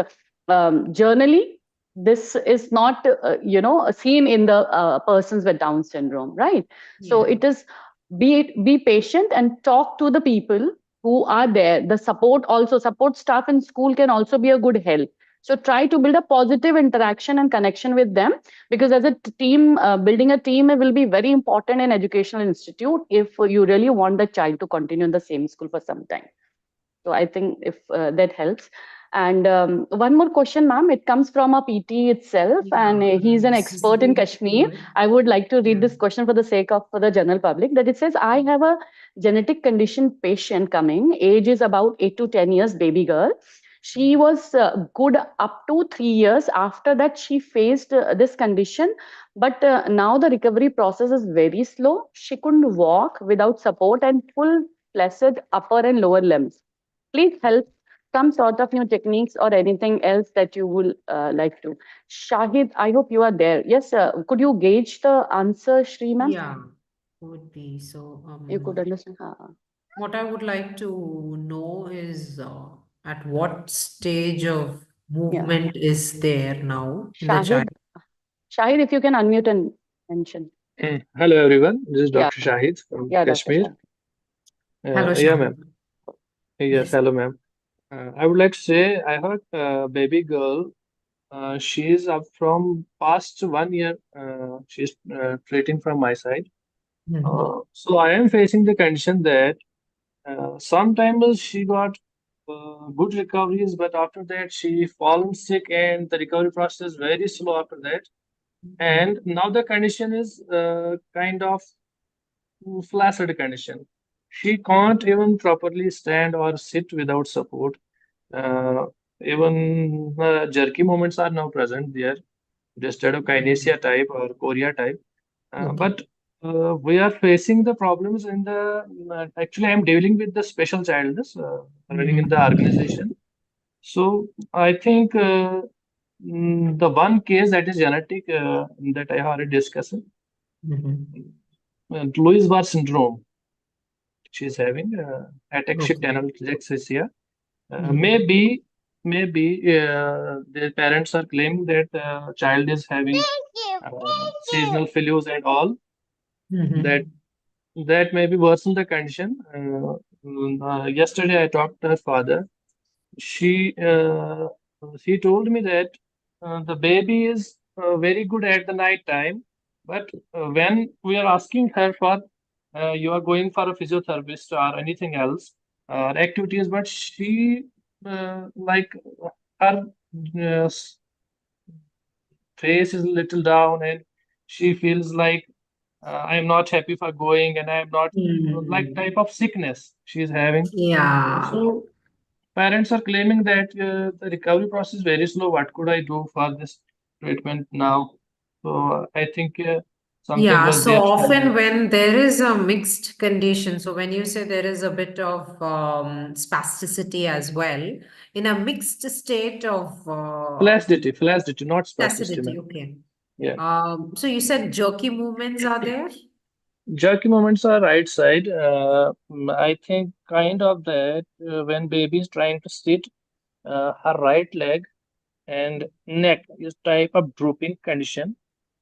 generally this is not seen in the persons with Down syndrome, right? So
Yeah.
it is, be patient and talk to the people who are there. The support staff in school can also be a good help. So try to build a positive interaction and connection with them, because as a team, building a team will be very important in educational institute if you really want the child to continue in the same school for some time. So I think if that helps. And one more question, ma'am. It comes from a PT itself, and
Yeah,
he's an
this is
expert in
really
Kashmir.
good.
I would like to read
Yeah.
this question for the sake of for the general public. That it says, I have a genetic condition patient coming. Age is about 8 to 10 years. Baby girl. She was good up to 3 years. After that, she faced this condition, but now the recovery process is very slow. She couldn't walk without support and full flaccid upper and lower limbs. Please help some sort of new techniques or anything else that you will like to. Shahid, I hope you are there. Yes, could you gauge the answer, Shri ma'am?
Yeah, would be. So,
You could understand.
what I would like to know is at what stage of
Yeah.
movement is there now in the child?
Shahid, Shahid, if you can unmute and mention.
Hello everyone, this is
Yeah,
Dr. Shahid from
yeah, Dr.
Kashmir.
Shahid.
Hello,
Yeah,
Shah.
ma'am. Yes,
Yes.
hello, ma'am. I would like to say I have a baby girl. She is up from past 1 year. She's treating from my side.
Mhm.
So I am facing the condition that sometimes she got good recoveries, but after that she fallen sick, and the recovery process is very slow after that. And now the condition is kind of flaccid condition. She can't even properly stand or sit without support. Uh, Even jerky movements are now present there, instead of kinesia type or chorea type. But we are facing the problems in the actually I'm dealing with the special child running in the organization. So I think the one case that is genetic that I already discussed, Louis Bar syndrome. She's having ataxic telangiectasia. Maybe the parents are claiming that the child is having seasonal flus and all. That that may be worsen the condition. Yesterday I talked to her father. She she told me that the baby is very good at the night time, but when we are asking her for you are going for a physiotherapist or anything else activities, but she like her uh, face is a little down, and she feels like I am not happy for going, and I am not like type of sickness she is having.
Yeah.
So parents are claiming that the recovery process is very slow. What could I do for this treatment now? So I think something
Yeah,
was
so
there.
often when there is a mixed condition, so when you say there is a bit of spasticity as well, in a mixed state of
Flaccidity, not spasticity,
placidity,
ma'am.
okay.
Yeah.
So you said jerky movements are there?
Jerky movements are right side. I think kind of that when baby is trying to sit, her right leg and neck is type of drooping condition,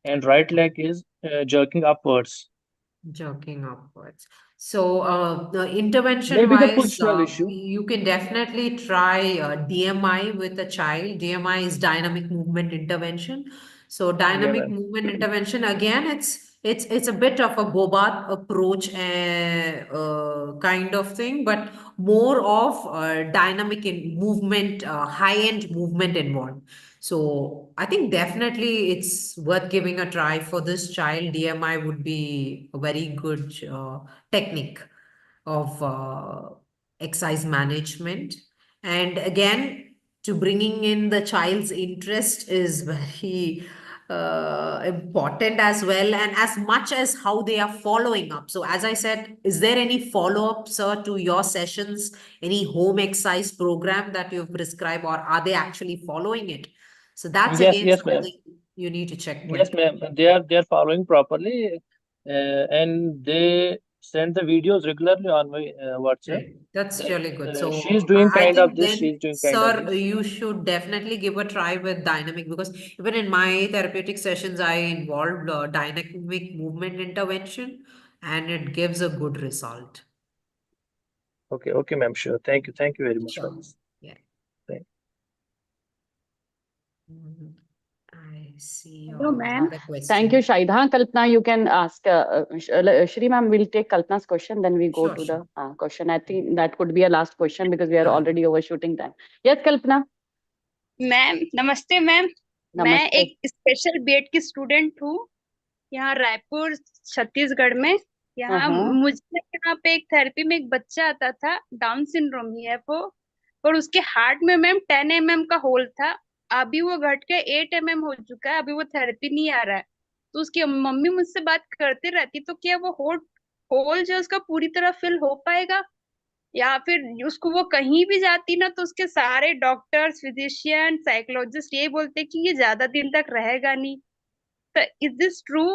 and right leg is jerking upwards.
Jerking upwards. So, intervention
Maybe the
wise,
positional issue.
you can definitely try DMI with a child. DMI is dynamic movement intervention. So,
Yeah,
dynamic
ma'am.
movement intervention again, it's a bit of a Bobart approach kind of thing, but more of dynamic in movement, high-end movement involved. So I think definitely it's worth giving a try for this child. DMI would be a very good technique of exercise management. And again, to bringing in the child's interest is very important as well, and as much as how they are following up. So, as I said, is there any follow up, sir, to your sessions? Any home exercise program that you've prescribed, or are they actually following it? So, that's
Yes,
again
yes, ma'am.
something you need to check
Yes,
with.
ma'am. They are following properly, and they send the videos regularly on my WhatsApp.
Right. That's
That
really good.
she is
So
doing
I
kind of
think
this, she
then,
is doing kind of
sir,
this.
you should definitely give a try with dynamic, because even in my therapeutic sessions, I involved dynamic movement intervention, and it gives a good result.
Okay, okay, ma'am. Sure. Thank you very much for
Sure.
this.
Yeah.
Thank
Mhm. I see
Hello, ma'am.
another
Thank you,
question.
Shahid. Kalpana, you can ask. Shri ma'am will take Kalpana's question, then we go
Sure,
to
sure.
the question. I think that could be a last question because we are already overshooting time. Yes, Kalpana.
Ma'am नमस्ते ma'am. मैं
Namaste.
एक special BEd की student हूँ यहाँ रायपुर छत्तीसगढ़ में। यहाँ
Uh-huh.
मुझे यहाँ पे एक थेरेपी में एक बच्चा आता था, डाउन सिंड्रोम ही है वो, और उसके हार्ट में मैम 10 mm का होल था। अभी वो घट के 8 mm हो चुका है, अभी वो थेरेपी नहीं आ रहा है। तो उसकी मम्मी मुझसे बात करती रहती, तो क्या वो होल जो है उसका पूरी तरह फिल हो पाएगा, या फिर उसको वो कहीं भी जाती ना तो उसके सारे डॉक्टर्स, फिजिशियन, साइकोलॉजिस्ट यही बोलते कि ये ज्यादा दिन तक रहेगा नहीं। तो इज दिस ट्रू?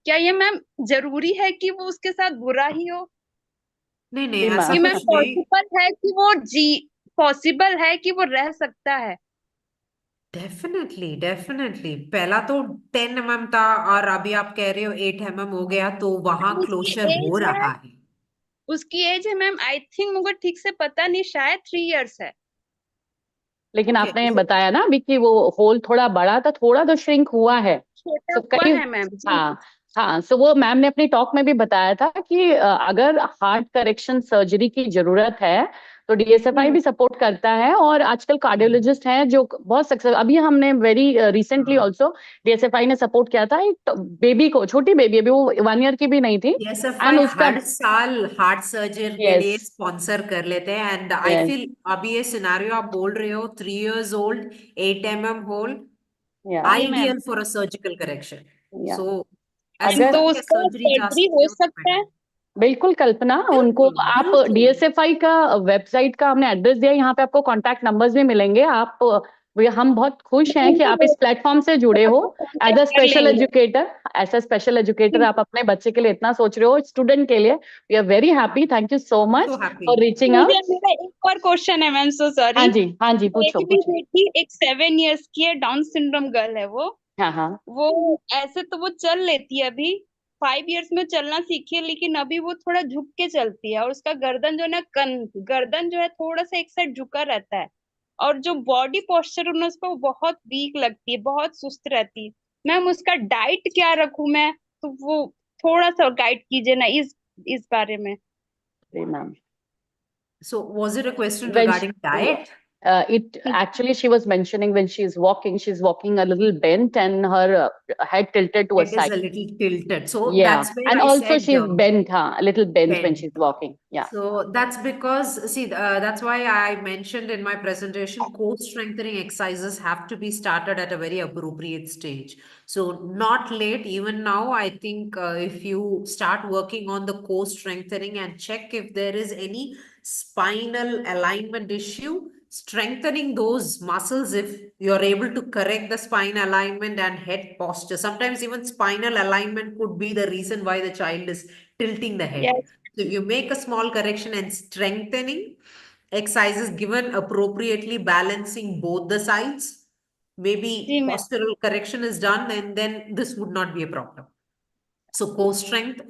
क्या ये मैम जरूरी है कि वो उसके साथ बुरा ही हो,
नहीं नहीं,
जी
ऐसा
कि
मैम।
मैम
कुछ नहीं।
पॉसिबल है कि वो रह सकता है?
डेफिनेटली डेफिनेटली, पहला तो 10 mm था, और अभी आप कह रहे हो 8 mm हो गया, तो वहां
मैम उसकी
क्लोजर
एज
हो
है,
रहा है।
उसकी एज है मैम, आई थिंक मुझे ठीक से पता नहीं, शायद 3 years है।
लेकिन
ओके,
आपने बताया ना अभी कि वो होल थोड़ा बड़ा था, थोड़ा तो श्रिंक हुआ है।
छोटा
सो
हुआ
कई
है मैम जी।
हाँ हाँ, सो वो मैम ने अपनी टॉक में भी बताया था कि अगर हार्ट करेक्शन सर्जरी की जरूरत है तो DSFI भी सपोर्ट करता है, और आजकल कार्डियोलॉजिस्ट हैं जो बहुत सक्सेस, अभी हमने वेरी रिसेंटली ऑल्सो DSFI ने सपोर्ट किया था एक बेबी को, छोटी बेबी, अभी वो 1 ईयर की भी नहीं थी,
DSFI
एंड उसका
हर साल हार्ट सर्जरी के लिए
यस
स्पॉन्सर कर लेते हैं, एंड आई
यस
फील अभी ये सिनेरियो आप बोल रहे हो, 3 years old, 8 mm hole,
या
जी ma'am.
ideal for a surgical correction.
या
So as
अगर
तो
long as
उसका
surgery जा
सर्जरी
सकते
हो
हो तो
सकता है?
better.
बिल्कुल कल्पना, उनको
बिल्कुल
आप
बिल्कुल
DSFI का वेबसाइट का हमने एड्रेस दिया, यहाँ पे आपको कांटेक्ट नंबर्स भी मिलेंगे। आप हम बहुत खुश हैं कि आप इस प्लेटफॉर्म से जुड़े हो एज अ
कांटेक्ट कर
स्पेशल
लेंगे।
Educator. As a special educator आप अपने बच्चे के लिए इतना सोच रहे हो, स्टूडेंट के लिए। We are very happy, thank you so much
so happy.
For reaching
मुझे
आउट।
मेरा एक और क्वेश्चन है मैम, सो सॉरी।
हाँ जी पूछो
मेरी भी
पूछो।
बेटी एक 7 years की है, डाउन सिंड्रोम गर्ल है वो।
हाँ हाँ
वो ऐसे तो वो चल लेती है अभी, 5 years में चलना सीखी है, लेकिन अभी वो थोड़ा झुक के चलती है, और उसका गर्दन जो है ना, गर्दन जो है थोड़ा सा एक साइड झुका रहता है, और जो बॉडी पोस्चर है उसको बहुत वीक लगती है, बहुत सुस्त रहती है। मैम उसका डाइट क्या रखूं मैं, तो वो थोड़ा सा गाइड कीजिए ना इस बारे में।
जी ma'am.
So was it a question
When
regarding diet?
it actually, she was mentioning when she's walking a little bent and her head tilted to a
It is
side.
a little tilted. So
Yeah,
that's where
and
I
also
said
she's bent, a little bent when
bend.
she's walking. Yeah,
So that's because, see, that's why I mentioned in my presentation, core strengthening exercises have to be started at a very appropriate stage. So not late, even now, I think if you start working on the core strengthening and check if there is any spinal alignment issue, strengthening those muscles, if you're able to correct the spine alignment and head posture. Sometimes even spinal alignment could be the reason why the child is tilting the head.
Yes,
So if you make a small correction and strengthening exercises given appropriately, balancing both the sides,
जी
maybe
ma'am.
postural correction is done, and then this would not be a problem. So core strength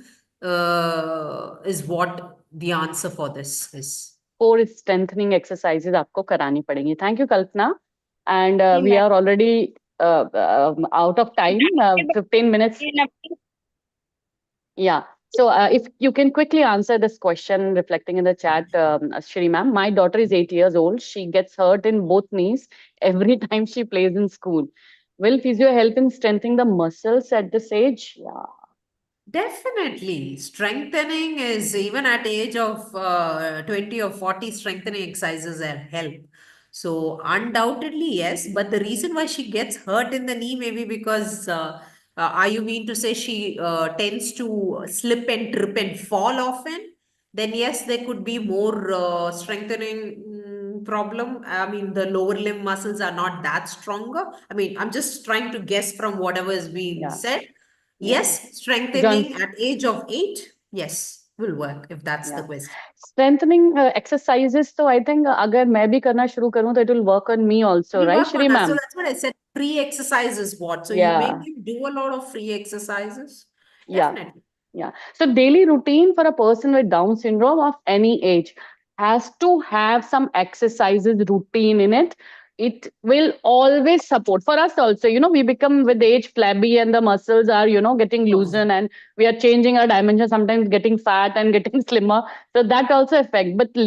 is what the answer for this is.
core strengthening exercises आपको करानी पड़ेंगी. Thank you, Kalpana. And
जी
we
ma'am.
are already out of time, 15 minutes. Yeah. So if you can quickly answer this question reflecting in the chat, Shri ma'am, my daughter is 8 years old. She gets hurt in both knees every time she plays in school. Will physio help in strengthening the muscles at this age? Yeah.
Definitely. Strengthening is even at age of 20 or 40, strengthening exercises help. So undoubtedly, yes. But the reason why she gets hurt in the knee maybe because are you mean to say she tends to slip and trip and fall often? Then yes, there could be more strengthening problem. I mean, the lower limb muscles are not that stronger. I mean, I'm just trying to guess from whatever is being
Yeah.
said.
Yeah.
Yes, strengthening at age of 8, yes, will work if that's the
Yeah.
question.
Strengthening exercises, so I think अगर मैं भी करना शुरू करूँ तो it will work on me also,
It'll
right,
work on
Shri
us. So
ma'am?
that's what I said. Free exercises, what? So you
Yeah.
make him do a lot of free exercises.
Yeah.
Definitely.
Yeah. So daily routine for a person with Down syndrome of any age has to have some exercises routine in it. It will always support for us also. You know, we become with age flabby and the muscles are, getting loosened and we are changing our dimension, sometimes getting fat and getting slimmer. So that also affect. But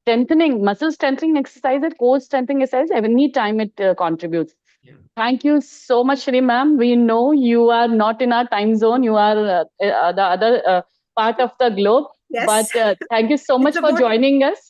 strengthening, muscle strengthening exercises, core strengthening exercise, any time it contributes.
Yeah.
Thank you so much, Shri ma'am. We know you are not in our time zone. You are the other part of the globe.
Yes.
But thank you so much
It's
for
about
joining us.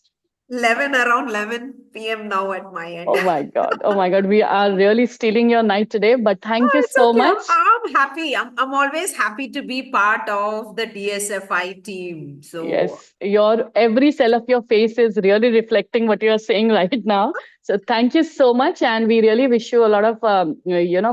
around 11 p.m. now at my end.
Oh my God. Oh my God. We are really stealing your night today. But thank you
It's
so
okay.
much.
I'm happy. I'm always happy to be part of the DSFI team. So
Yes, your every cell of your face is really reflecting what you are saying right now. So thank you so much, and we really wish you a lot of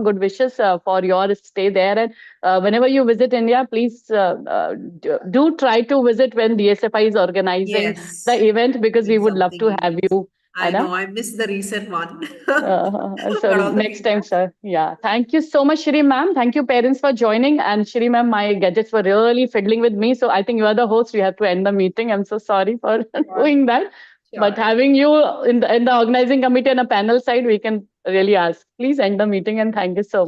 good wishes for your stay there. And whenever you visit India, please do try to visit when DSFI is organizing
yes,
the event, because we
doing
would love to
something
have
else.
you.
I
Anna.
know I missed the recent one.
So
But all the
next time,
feedback.
sir. Yeah. Thank you so much, Shri ma'am. Thank you, parents, for joining. And Shri ma'am, my gadgets were really fiddling with me. So I think you are the host. We have to end the meeting. I'm so sorry for doing that. But
Sure.
having you in the organizing committee and a panel side, we can really ask. Please end the meeting and thank you so much.